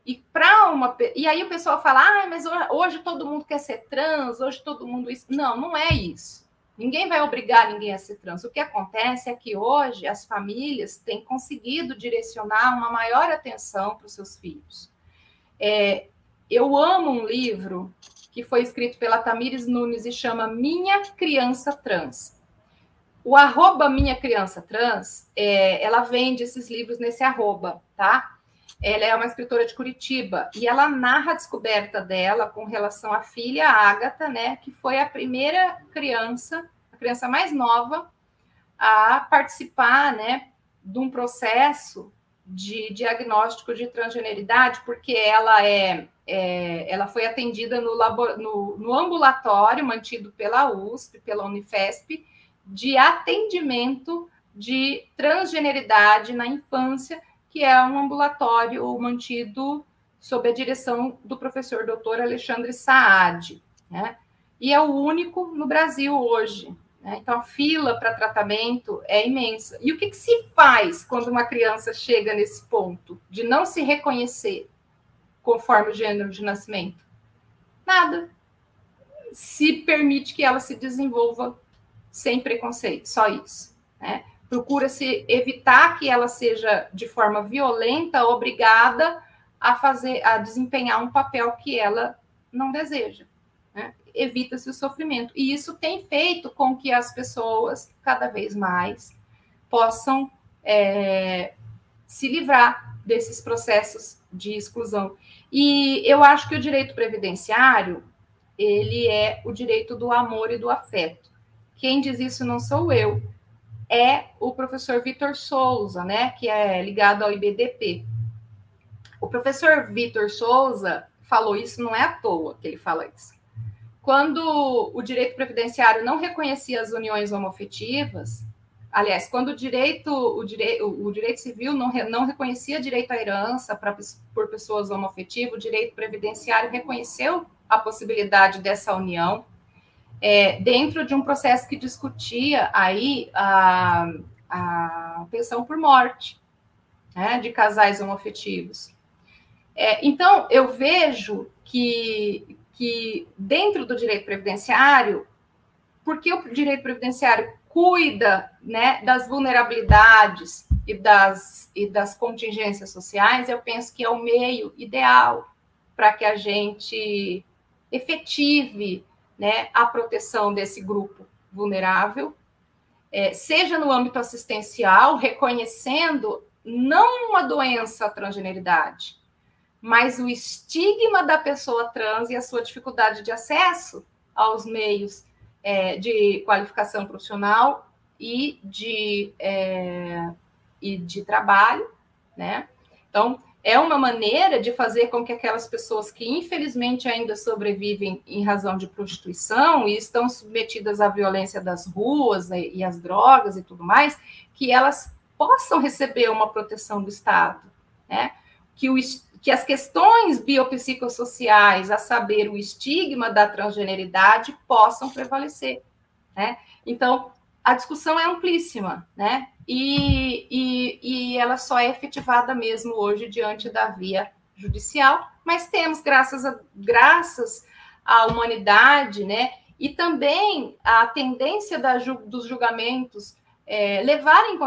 E aí o pessoal fala, mas hoje todo mundo quer ser trans, hoje todo mundo isso. Não é isso. Ninguém vai obrigar ninguém a ser trans. O que acontece é que hoje as famílias têm conseguido direcionar uma maior atenção para os seus filhos. Eu amo um livro que foi escrito pela Tamires Nunes e chama Minha Criança Trans. O @ Minha Criança Trans, ela vende esses livros nesse @, tá? Ela é uma escritora de Curitiba e ela narra a descoberta dela com relação à filha Ágata, né, que foi a primeira criança, a criança mais nova, a participar, né, de um processo de diagnóstico de transgeneridade, porque ela foi atendida no ambulatório mantido pela USP, pela Unifesp, de atendimento de transgeneridade na infância, que é um ambulatório mantido sob a direção do professor doutor Alexandre Saad, né? E é o único no Brasil hoje, né? Então, a fila para tratamento é imensa. E o que se faz quando uma criança chega nesse ponto de não se reconhecer conforme o gênero de nascimento? Nada. Se permite que ela se desenvolva sem preconceito, só isso, né? Procura-se evitar que ela seja, de forma violenta, obrigada a desempenhar um papel que ela não deseja, né? Evita-se o sofrimento. E isso tem feito com que as pessoas, cada vez mais, possam se livrar desses processos de exclusão. E eu acho que o direito previdenciário, ele é o direito do amor e do afeto. Quem diz isso não sou eu. é o professor Vitor Souza, né, que é ligado ao IBDP. O professor Vitor Souza falou isso, não é à toa que ele fala isso. Quando o direito previdenciário não reconhecia as uniões homoafetivas, aliás, quando o direito civil não reconhecia direito à herança por pessoas homoafetivas, o direito previdenciário reconheceu a possibilidade dessa união dentro de um processo que discutia aí a pensão por morte, né, de casais homoafetivos. Então, eu vejo que dentro do direito previdenciário, porque o direito previdenciário cuida, né, das vulnerabilidades e das contingências sociais, eu penso que é o meio ideal para que a gente efetive, né, a proteção desse grupo vulnerável, seja no âmbito assistencial, reconhecendo não uma doença, a transgeneridade, mas o estigma da pessoa trans e a sua dificuldade de acesso aos meios de qualificação profissional e de trabalho, né? Então, é uma maneira de fazer com que aquelas pessoas que, infelizmente, ainda sobrevivem em razão de prostituição e estão submetidas à violência das ruas e às drogas e tudo mais, que elas possam receber uma proteção do Estado, né? Que as questões biopsicossociais, a saber, o estigma da transgeneridade, possam prevalecer, né? Então, a discussão é amplíssima, né? E ela só é efetivada mesmo hoje diante da via judicial, mas temos, graças à humanidade, né? E também a tendência dos julgamentos levarem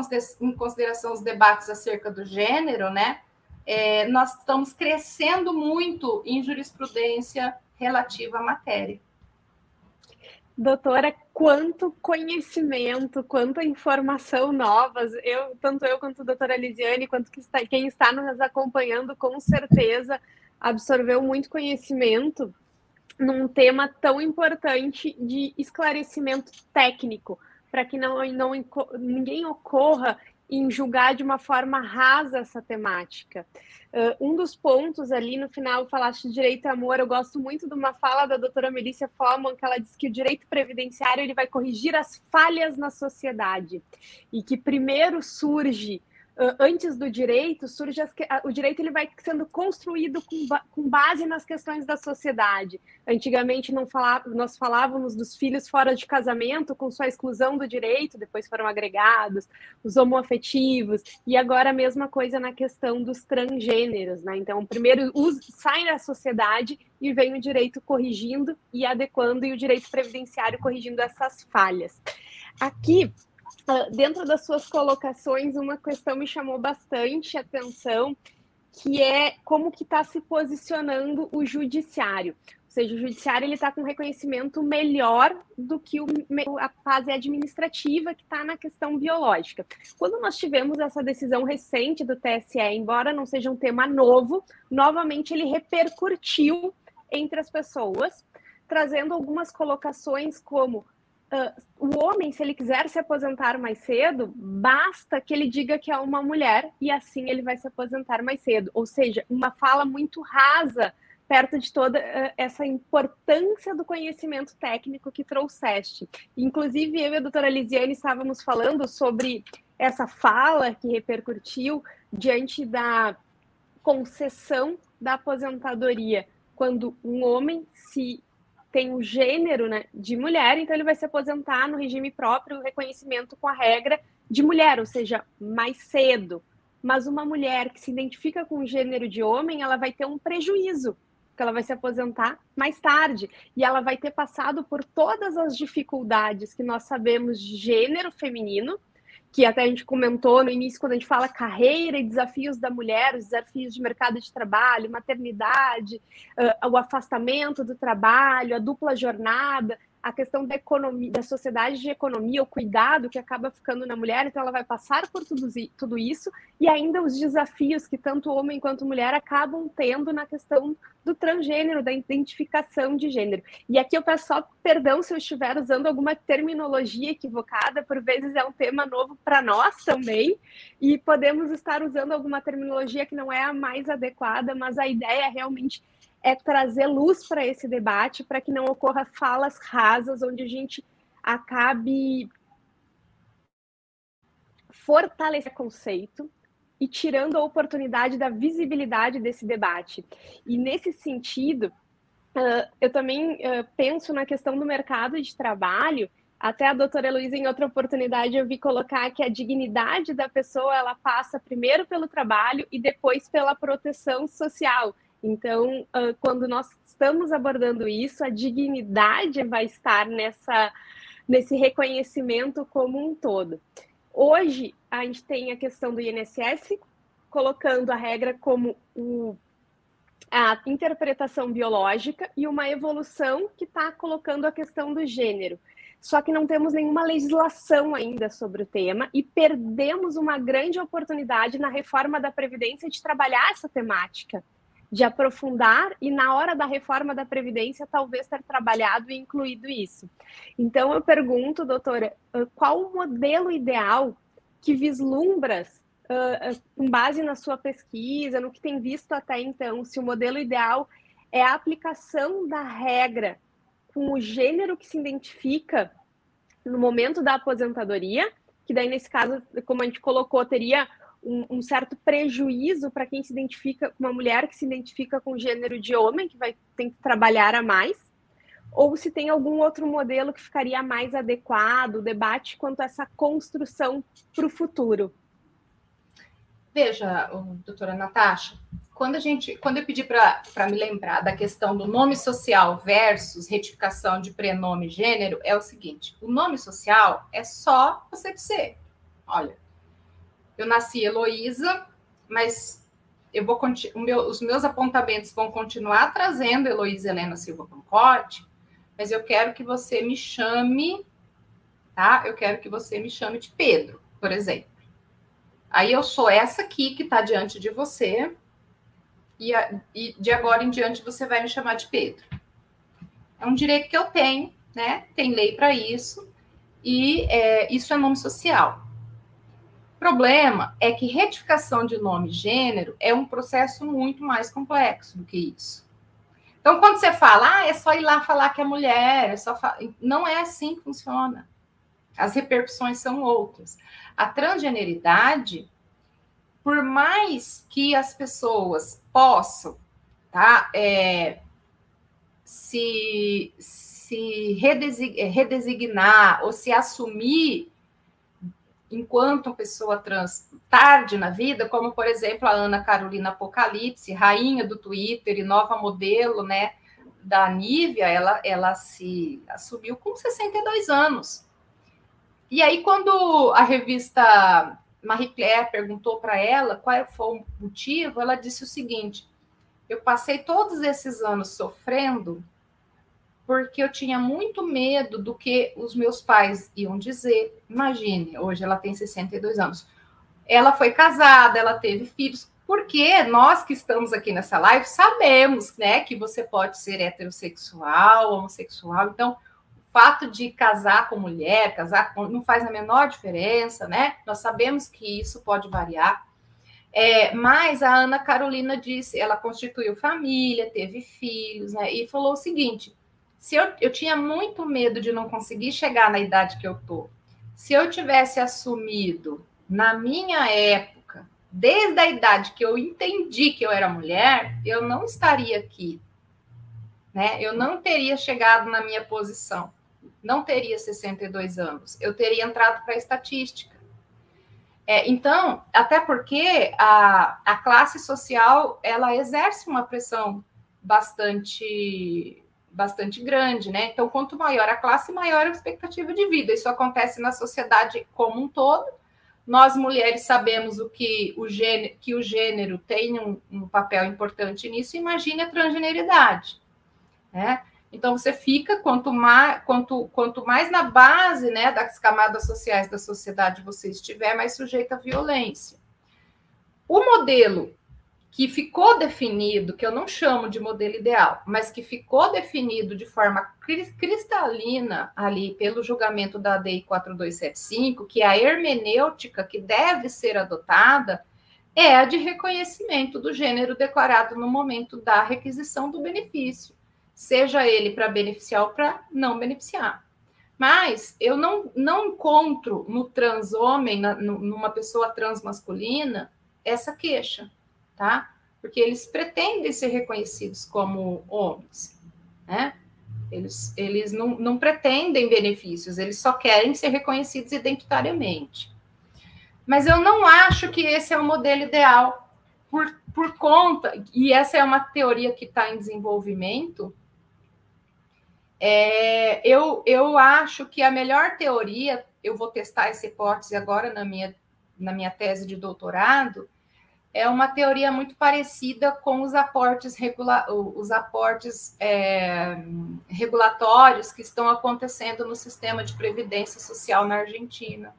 em consideração os debates acerca do gênero, né? Nós estamos crescendo muito em jurisprudência relativa à matéria. Doutora, quanto conhecimento, quanta informação novas, tanto eu quanto a doutora Elisiane, quanto quem está nos acompanhando, com certeza absorveu muito conhecimento num tema tão importante de esclarecimento técnico, para que ninguém ocorra em julgar de uma forma rasa essa temática. Um dos pontos ali no final, falaste de direito ao amor, eu gosto muito de uma fala da doutora Melícia Forman, que ela diz que o direito previdenciário ele vai corrigir as falhas na sociedade, e que primeiro surge, antes do direito, o direito ele vai sendo construído com base nas questões da sociedade. Antigamente nós falávamos dos filhos fora de casamento com sua exclusão do direito, depois foram agregados, os homoafetivos, e agora a mesma coisa na questão dos transgêneros, né? Então, primeiro sai da sociedade e vem o direito corrigindo e adequando, e o direito previdenciário corrigindo essas falhas. Aqui, dentro das suas colocações, uma questão me chamou bastante atenção, que é como que está se posicionando o judiciário. Ou seja, o judiciário está com reconhecimento melhor do que a fase administrativa que está na questão biológica. Quando nós tivemos essa decisão recente do TSE, embora não seja um tema novo, novamente ele repercutiu entre as pessoas, trazendo algumas colocações como o homem, se ele quiser se aposentar mais cedo, basta que ele diga que é uma mulher e assim ele vai se aposentar mais cedo. Ou seja, uma fala muito rasa perto de toda essa importância do conhecimento técnico que trouxeste. Inclusive, eu e a doutora Elisiane estávamos falando sobre essa fala que repercutiu diante da concessão da aposentadoria, quando um homem tem um gênero, né, de mulher, então ele vai se aposentar no regime próprio, reconhecimento com a regra de mulher, ou seja, mais cedo. Mas uma mulher que se identifica com o gênero de homem, ela vai ter um prejuízo, porque ela vai se aposentar mais tarde, e ela vai ter passado por todas as dificuldades que nós sabemos de gênero feminino, que até a gente comentou no início, quando a gente fala carreira e desafios da mulher, os desafios de mercado de trabalho, maternidade, o afastamento do trabalho, a dupla jornada, a questão da economia, da sociedade de economia, o cuidado que acaba ficando na mulher, então ela vai passar por tudo isso, e ainda os desafios que tanto homem quanto mulher acabam tendo na questão do transgênero, da identificação de gênero. E aqui eu peço só perdão se eu estiver usando alguma terminologia equivocada, por vezes é um tema novo para nós também, e podemos estar usando alguma terminologia que não é a mais adequada, mas a ideia realmente é trazer luz para esse debate, para que não ocorra falas rasas, onde a gente acabe fortalecendo o conceito e tirando a oportunidade da visibilidade desse debate. E nesse sentido, eu também penso na questão do mercado de trabalho. Até a doutora Heloísa, em outra oportunidade, eu vi colocar que a dignidade da pessoa, ela passa primeiro pelo trabalho e depois pela proteção social. Então, quando nós estamos abordando isso, a dignidade vai estar nesse reconhecimento como um todo. Hoje, a gente tem a questão do INSS, colocando a regra como a interpretação biológica e uma evolução que está colocando a questão do gênero. Só que não temos nenhuma legislação ainda sobre o tema e perdemos uma grande oportunidade na reforma da Previdência de trabalhar essa temática, de aprofundar e na hora da reforma da Previdência talvez ter trabalhado e incluído isso. Então eu pergunto, doutora, qual o modelo ideal que vislumbras, com base na sua pesquisa, no que tem visto até então, se o modelo ideal é a aplicação da regra com o gênero que se identifica no momento da aposentadoria, que daí nesse caso, como a gente colocou, teria um certo prejuízo para quem se identifica, uma mulher que se identifica com gênero de homem, que vai ter que trabalhar a mais, ou se tem algum outro modelo que ficaria mais adequado, o debate quanto a essa construção para o futuro. Veja, doutora Natasha, quando eu pedi para me lembrar da questão do nome social versus retificação de prenome e gênero, é o seguinte: o nome social é só você dizer, olha, eu nasci Heloísa, mas os meus apontamentos vão continuar trazendo Heloísa Helena Silva Pancotti, mas eu quero que você me chame, tá? Eu quero que você me chame de Pedro, por exemplo. Aí eu sou essa aqui que está diante de você, e de agora em diante você vai me chamar de Pedro. É um direito que eu tenho, né? Tem lei para isso, e isso é nome social. O problema é que retificação de nome e gênero é um processo muito mais complexo do que isso. Então, quando você fala, é só ir lá falar que é mulher, não é assim que funciona. As repercussões são outras. A transgeneridade, por mais que as pessoas possam, tá, se redesignar ou se assumir enquanto pessoa trans tarde na vida, como, por exemplo, a Ana Carolina Apocalipse, rainha do Twitter e nova modelo, né, da Nívia, ela se assumiu com 62 anos. E aí, quando a revista Marie Claire perguntou para ela qual foi o motivo, ela disse o seguinte: eu passei todos esses anos sofrendo porque eu tinha muito medo do que os meus pais iam dizer. Imagine, hoje ela tem 62 anos. Ela foi casada, ela teve filhos, porque nós que estamos aqui nessa live sabemos, né, que você pode ser heterossexual, homossexual. Então, o fato de casar com mulher, não faz a menor diferença, né? Nós sabemos que isso pode variar. Mas a Ana Carolina disse, ela constituiu família, teve filhos, né? E falou o seguinte: se eu tinha muito medo de não conseguir chegar na idade que eu tô. Se eu tivesse assumido na minha época, desde a idade que eu entendi que eu era mulher, eu não estaria aqui, né? Eu não teria chegado na minha posição, não teria 62 anos, eu teria entrado para a estatística. Então, até porque a classe social, ela exerce uma pressão bastante grande, né? Então, quanto maior a classe, maior a expectativa de vida. Isso acontece na sociedade como um todo. Nós, mulheres, sabemos que o gênero tem um papel importante nisso. Imagine a transgeneridade, né? Então, você fica, quanto mais na base, né, das camadas sociais da sociedade você estiver, mais sujeito à violência. O modelo que ficou definido, que eu não chamo de modelo ideal, mas que ficou definido de forma cristalina ali pelo julgamento da ADI 4275, que é a hermenêutica que deve ser adotada, é a de reconhecimento do gênero declarado no momento da requisição do benefício, seja ele para beneficiar ou para não beneficiar. Mas eu não encontro no transhomem, numa pessoa transmasculina, essa queixa, tá? Porque eles pretendem ser reconhecidos como homens, né? Eles não pretendem benefícios, eles só querem ser reconhecidos identitariamente. Mas eu não acho que esse é o modelo ideal, por conta, e essa é uma teoria que está em desenvolvimento. Eu acho que a melhor teoria, eu vou testar essa hipótese agora na minha tese de doutorado, é uma teoria muito parecida com os aportes regulatórios que estão acontecendo no sistema de previdência social na Argentina.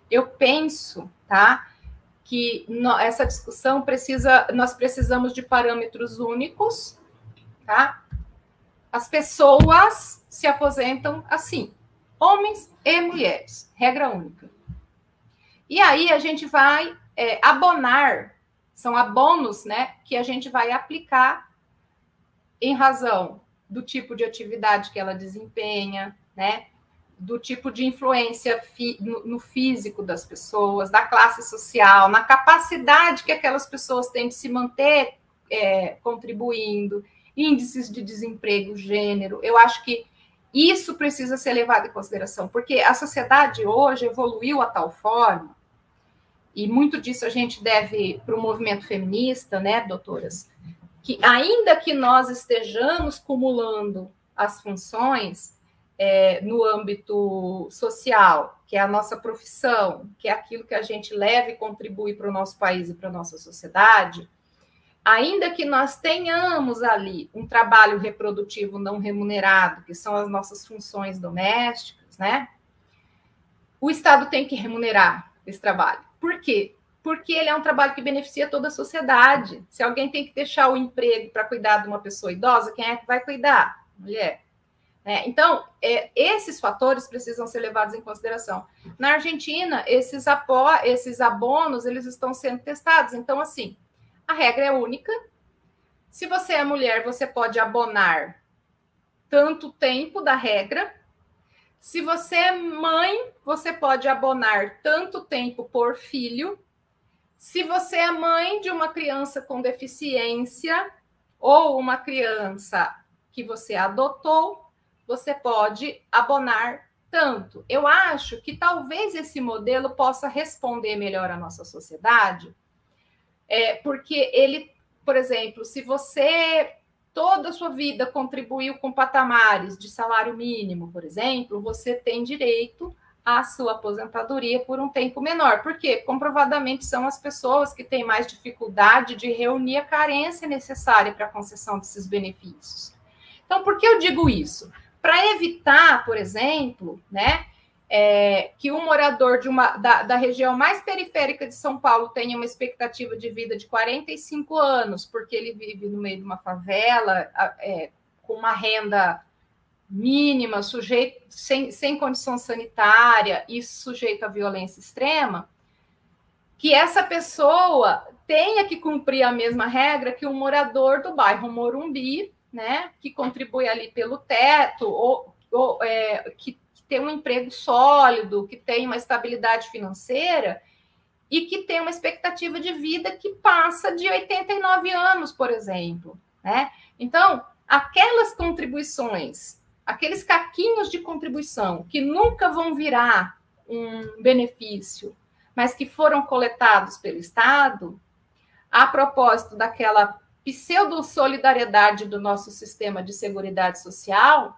Eu penso, tá, que essa discussão nós precisamos de parâmetros únicos, tá? As pessoas se aposentam assim, homens e mulheres, regra única. E aí a gente vai abonar, são abonos, né, que a gente vai aplicar em razão do tipo de atividade que ela desempenha, né, do tipo de influência no físico das pessoas, da classe social, na capacidade que aquelas pessoas têm de se manter contribuindo, índices de desemprego, gênero. Eu acho que isso precisa ser levado em consideração, porque a sociedade hoje evoluiu a tal forma, e muito disso a gente deve para o movimento feminista, né, doutoras, que ainda que nós estejamos cumulando as funções no âmbito social, que é a nossa profissão, que é aquilo que a gente leva e contribui para o nosso país e para a nossa sociedade, ainda que nós tenhamos ali um trabalho reprodutivo não remunerado, que são as nossas funções domésticas, né? O Estado tem que remunerar esse trabalho. Por quê? Porque ele é um trabalho que beneficia toda a sociedade. Se alguém tem que deixar o emprego para cuidar de uma pessoa idosa, quem é que vai cuidar? Mulher. Então, esses fatores precisam ser levados em consideração. Na Argentina, esses abonos, eles estão sendo testados. Então, assim, a regra é única. Se você é mulher, você pode abonar tanto tempo da regra. Se você é mãe, você pode abonar tanto tempo por filho. Se você é mãe de uma criança com deficiência ou uma criança que você adotou, você pode abonar tanto. Eu acho que talvez esse modelo possa responder melhor à nossa sociedade, porque ele, por exemplo, se você toda a sua vida contribuiu com patamares de salário mínimo, por exemplo, você tem direito à sua aposentadoria por um tempo menor. Por quê? Comprovadamente são as pessoas que têm mais dificuldade de reunir a carência necessária para a concessão desses benefícios. Então, por que eu digo isso? Para evitar, por exemplo, né, que um morador da região mais periférica de São Paulo tenha uma expectativa de vida de 45 anos, porque ele vive no meio de uma favela, com uma renda mínima, sem condição sanitária e sujeito à violência extrema, que essa pessoa tenha que cumprir a mesma regra que um morador do bairro Morumbi, né, que contribui ali pelo teto, ou que tem um emprego sólido, que tem uma estabilidade financeira e que tem uma expectativa de vida que passa de 89 anos, por exemplo, né? Então, aquelas contribuições, aqueles caquinhos de contribuição que nunca vão virar um benefício, mas que foram coletados pelo Estado, a propósito daquela pseudo-solidariedade do nosso sistema de seguridade social,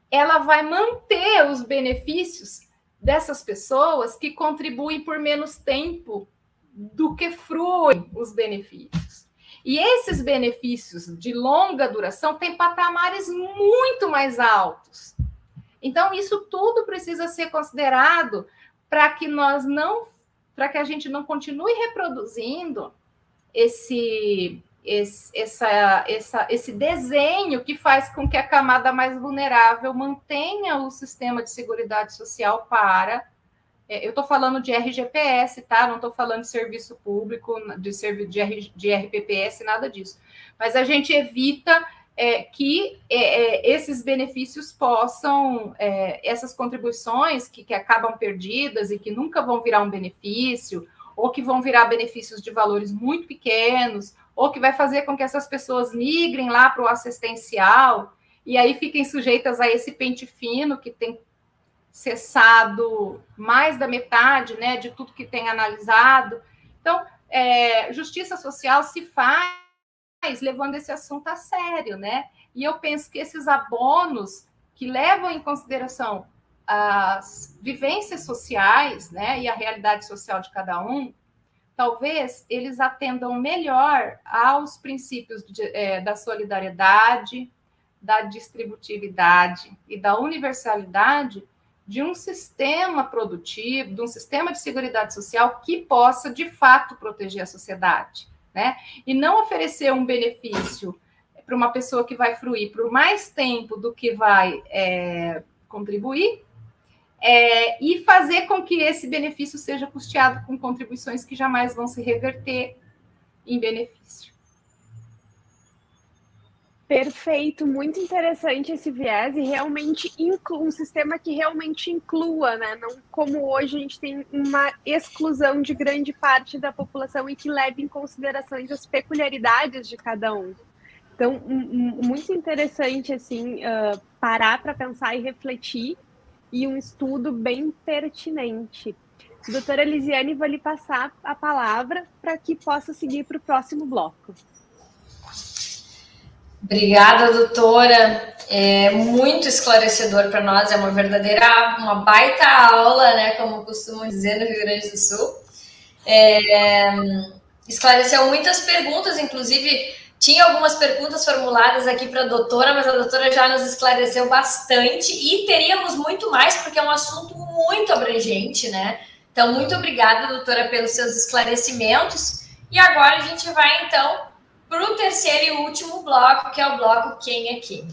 ela vai manter os benefícios dessas pessoas que contribuem por menos tempo do que fruem os benefícios. E esses benefícios de longa duração têm patamares muito mais altos. Então, isso tudo precisa ser considerado para que a gente não continue reproduzindo esse desenho que faz com que a camada mais vulnerável mantenha o sistema de seguridade social para... Eu estou falando de RGPS, tá? Não estou falando de serviço público, de RPPS, nada disso. Mas a gente evita que esses benefícios possam, essas contribuições que acabam perdidas e que nunca vão virar um benefício, ou que vão virar benefícios de valores muito pequenos, ou que vai fazer com que essas pessoas migrem lá para o assistencial, e aí fiquem sujeitas a esse pente fino que tem cessado mais da metade, né, de tudo que tem analisado. Então, justiça social se faz levando esse assunto a sério, né? E eu penso que esses abonos que levam em consideração as vivências sociais, né, e a realidade social de cada um, talvez eles atendam melhor aos princípios da solidariedade, da distributividade e da universalidade de um sistema produtivo, de um sistema de seguridade social que possa, de fato, proteger a sociedade, né? E não oferecer um benefício para uma pessoa que vai fruir por mais tempo do que vai contribuir, e fazer com que esse benefício seja custeado com contribuições que jamais vão se reverter em benefício. Perfeito, muito interessante esse viés e realmente um sistema que realmente inclua, né? Não como hoje a gente tem uma exclusão de grande parte da população e que leve em considerações as peculiaridades de cada um. Então, muito interessante assim parar para pensar e refletir, e um estudo bem pertinente. Doutora Elisiane, vou lhe passar a palavra para que possa seguir para o próximo bloco. Obrigada, doutora. É muito esclarecedor para nós, é uma baita aula, né, como costumam dizer no Rio Grande do Sul. Esclareceu muitas perguntas, inclusive tinha algumas perguntas formuladas aqui para a doutora, mas a doutora já nos esclareceu bastante e teríamos muito mais, porque é um assunto muito abrangente, né? Então, muito obrigada, doutora, pelos seus esclarecimentos. E agora a gente vai, então, para o terceiro e último bloco, que é o bloco Quem é Quem.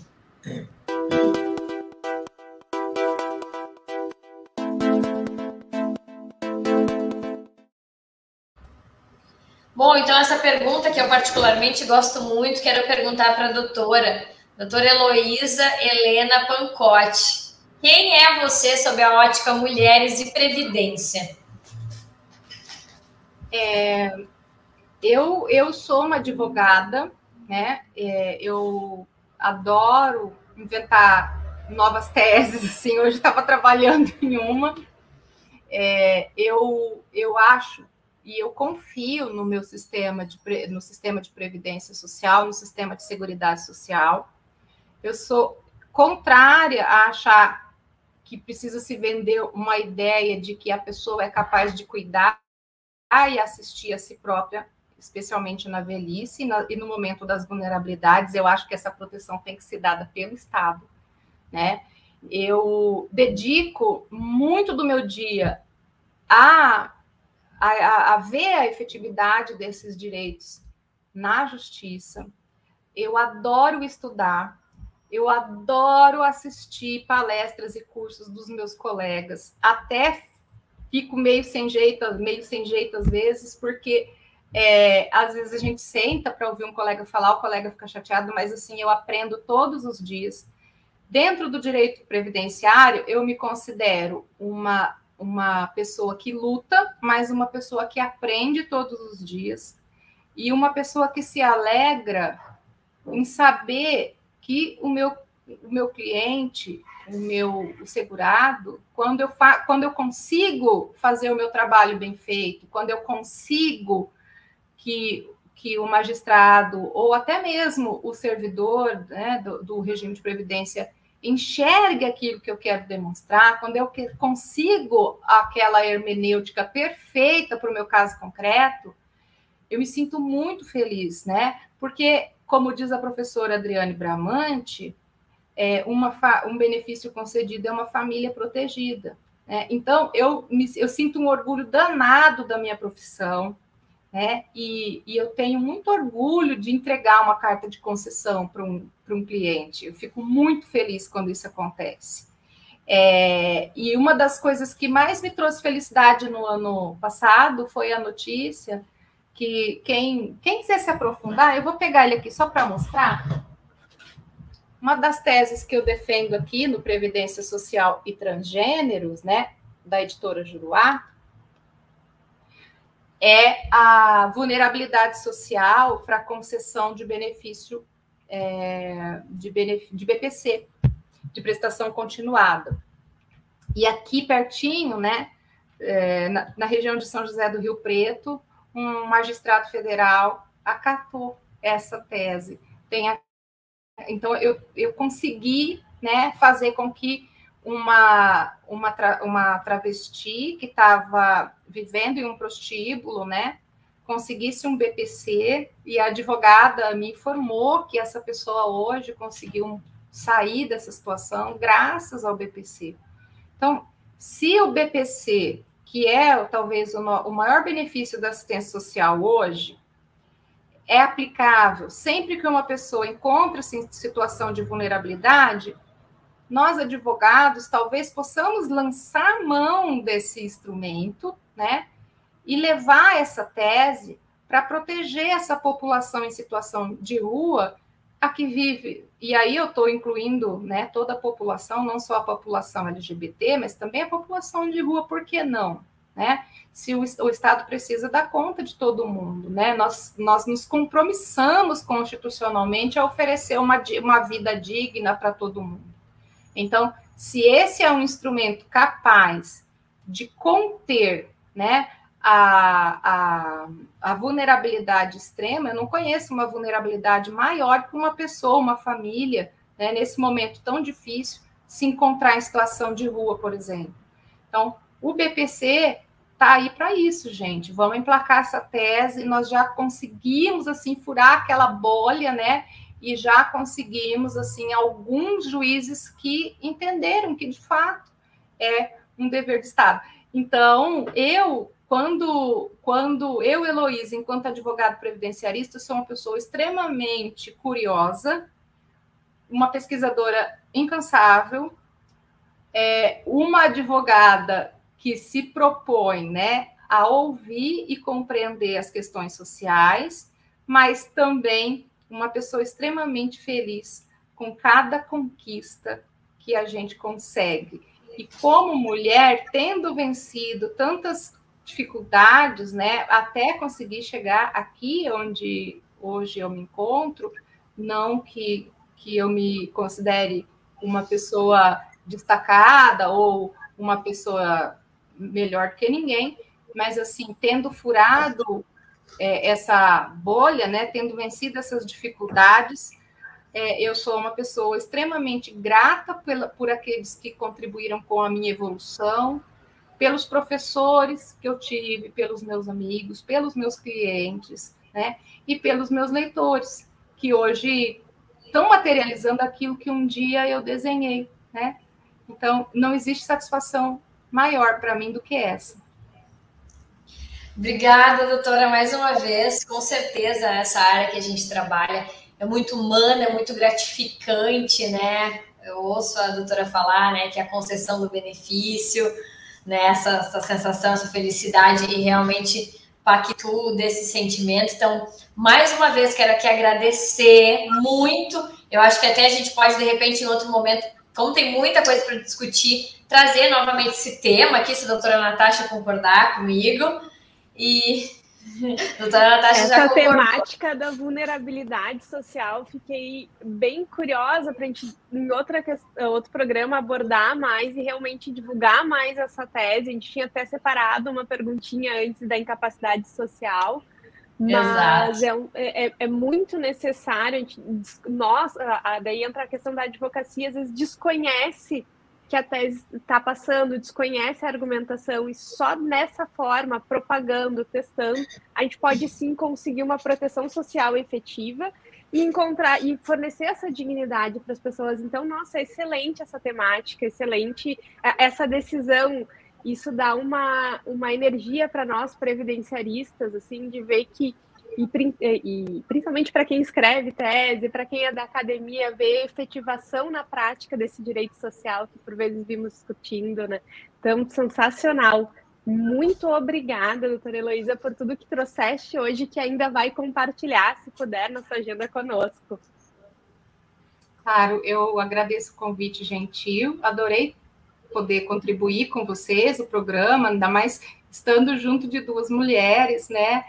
Bom, então essa pergunta que eu particularmente gosto muito, quero perguntar para a doutora Heloísa Helena Pancotti. Quem é você sob a ótica Mulheres e Previdência? Eu sou uma advogada, né? Eu adoro inventar novas teses, assim. Hoje estava trabalhando em uma. Eu acho e eu confio no meu sistema no sistema de previdência social, no sistema de seguridade social. Eu sou contrária a achar que precisa se vender uma ideia de que a pessoa é capaz de cuidar e assistir a si própria, especialmente na velhice e no momento das vulnerabilidades. Eu acho que essa proteção tem que ser dada pelo Estado, né? Eu dedico muito do meu dia a ver a efetividade desses direitos na justiça. Eu adoro estudar, eu adoro assistir palestras e cursos dos meus colegas, até fico meio sem jeito às vezes, porque às vezes a gente senta para ouvir um colega falar, o colega fica chateado, mas assim, eu aprendo todos os dias. Dentro do direito previdenciário, eu me considero uma pessoa que luta, mas uma pessoa que aprende todos os dias, e uma pessoa que se alegra em saber que o meu cliente, o segurado, quando eu consigo fazer o meu trabalho bem feito, quando eu consigo que o magistrado, ou até mesmo o servidor, né, do regime de previdência, enxergue aquilo que eu quero demonstrar, quando eu consigo aquela hermenêutica perfeita para o meu caso concreto, eu me sinto muito feliz, né? Porque, como diz a professora Adriane Bramante, um benefício concedido é uma família protegida. Né? Então, eu sinto um orgulho danado da minha profissão, né? E eu tenho muito orgulho de entregar uma carta de concessão para um cliente. Eu fico muito feliz quando isso acontece. E uma das coisas que mais me trouxe felicidade no ano passado foi a notícia que quem quiser se aprofundar, eu vou pegar ele aqui só para mostrar. Uma das teses que eu defendo aqui no Previdência Social e Transgêneros, né, da editora Juruá, é a vulnerabilidade social para concessão de benefício de BPC, de prestação continuada. E aqui pertinho, né, na região de São José do Rio Preto, um magistrado federal acatou essa tese. Então, eu consegui, né, fazer com que uma travesti que estava vivendo em um prostíbulo, né, conseguisse um BPC, e a advogada me informou que essa pessoa hoje conseguiu sair dessa situação graças ao BPC. Então, se o BPC, que é talvez o maior benefício da assistência social hoje, é aplicável sempre que uma pessoa encontra-se em situação de vulnerabilidade, nós, advogados, talvez possamos lançar mão desse instrumento, né, e levar essa tese para proteger essa população em situação de rua, a que vive, e aí eu estou incluindo, né, toda a população, não só a população LGBT, mas também a população de rua, por que não? Né? Se o Estado precisa dar conta de todo mundo, né? Nós nos compromissamos constitucionalmente a oferecer uma vida digna para todo mundo. Então, se esse é um instrumento capaz de conter, né, a vulnerabilidade extrema, eu não conheço uma vulnerabilidade maior que uma pessoa, uma família, né, nesse momento tão difícil, se encontrar em situação de rua, por exemplo. Então, o BPC está aí para isso, gente. Vamos emplacar essa tese. Nós já conseguimos, assim, furar aquela bolha, né? E já conseguimos, assim, alguns juízes que entenderam que, de fato, é um dever de Estado. Então, quando eu, Heloísa, enquanto advogada previdenciarista, sou uma pessoa extremamente curiosa, uma pesquisadora incansável, uma advogada que se propõe, né, a ouvir e compreender as questões sociais, mas também uma pessoa extremamente feliz com cada conquista que a gente consegue. E como mulher, tendo vencido tantas dificuldades, né, até conseguir chegar aqui onde hoje eu me encontro, não que eu me considere uma pessoa destacada ou uma pessoa melhor que ninguém, mas assim, tendo furado essa bolha, né, tendo vencido essas dificuldades, eu sou uma pessoa extremamente grata por aqueles que contribuíram com a minha evolução, pelos professores que eu tive, pelos meus amigos, pelos meus clientes, né, e pelos meus leitores, que hoje estão materializando aquilo que um dia eu desenhei, né? Então, não existe satisfação maior para mim do que essa. Obrigada, doutora, mais uma vez. Com certeza, essa área que a gente trabalha é muito humana, é muito gratificante, né? Eu ouço a doutora falar, né, que a concessão do benefício, né, essa sensação, essa felicidade, e realmente pactuo desse sentimento. Então, mais uma vez, quero aqui agradecer muito. Eu acho que até a gente pode, de repente, em outro momento, como tem muita coisa para discutir, trazer novamente esse tema aqui, se a doutora Natasha concordar comigo. E doutora Natasha já concordou. Essa temática da vulnerabilidade social, fiquei bem curiosa para a gente, em outro programa, abordar mais e realmente divulgar mais essa tese. A gente tinha até separado uma perguntinha antes da incapacidade social, mas é muito necessário. Daí entra a questão da advocacia, às vezes desconhece que a tese está passando, desconhece a argumentação e só nessa forma, propagando, testando, a gente pode sim conseguir uma proteção social efetiva e encontrar e fornecer essa dignidade para as pessoas. Então, nossa, é excelente essa temática, excelente essa decisão. Isso dá uma energia para nós previdenciaristas, assim, de ver que e principalmente para quem escreve tese, para quem é da academia, ver efetivação na prática desse direito social que por vezes vimos discutindo, né? Então, sensacional. Muito obrigada, doutora Heloísa, por tudo que trouxeste hoje, que ainda vai compartilhar, se puder, na sua agenda conosco. Claro, eu agradeço o convite gentil, adorei poder contribuir com vocês, o programa, ainda mais estando junto de duas mulheres, né?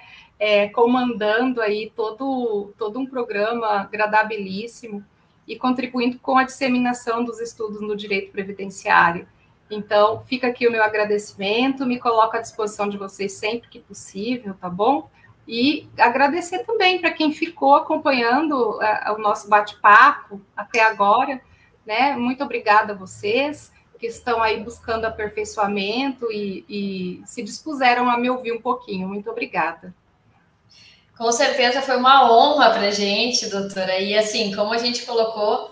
Comandando aí todo um programa agradabilíssimo e contribuindo com a disseminação dos estudos no direito previdenciário. Então, fica aqui o meu agradecimento, me coloco à disposição de vocês sempre que possível, tá bom? E agradecer também para quem ficou acompanhando o nosso bate-papo até agora, né? Muito obrigada a vocês que estão aí buscando aperfeiçoamento e se dispuseram a me ouvir um pouquinho. Muito obrigada. Com certeza foi uma honra para a gente, doutora. E assim, como a gente colocou,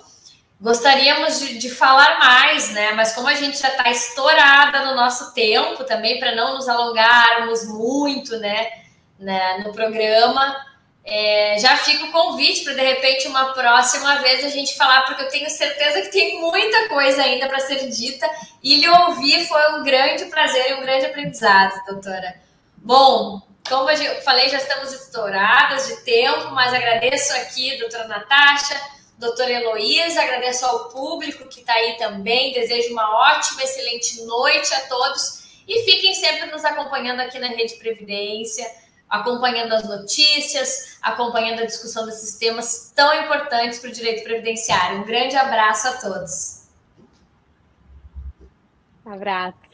gostaríamos de falar mais, né? Mas como a gente já está estourada no nosso tempo também, para não nos alongarmos muito, né, no programa, já fica o convite para, de repente, uma próxima vez a gente falar, porque eu tenho certeza que tem muita coisa ainda para ser dita, e lhe ouvir foi um grande prazer e um grande aprendizado, doutora. Bom, como eu falei, já estamos estouradas de tempo, mas agradeço aqui, doutora Natasha, doutora Heloísa, agradeço ao público que está aí também, desejo uma ótima, excelente noite a todos e fiquem sempre nos acompanhando aqui na Rede Previdência, acompanhando as notícias, acompanhando a discussão desses temas tão importantes para o direito previdenciário. Um grande abraço a todos. Abraço.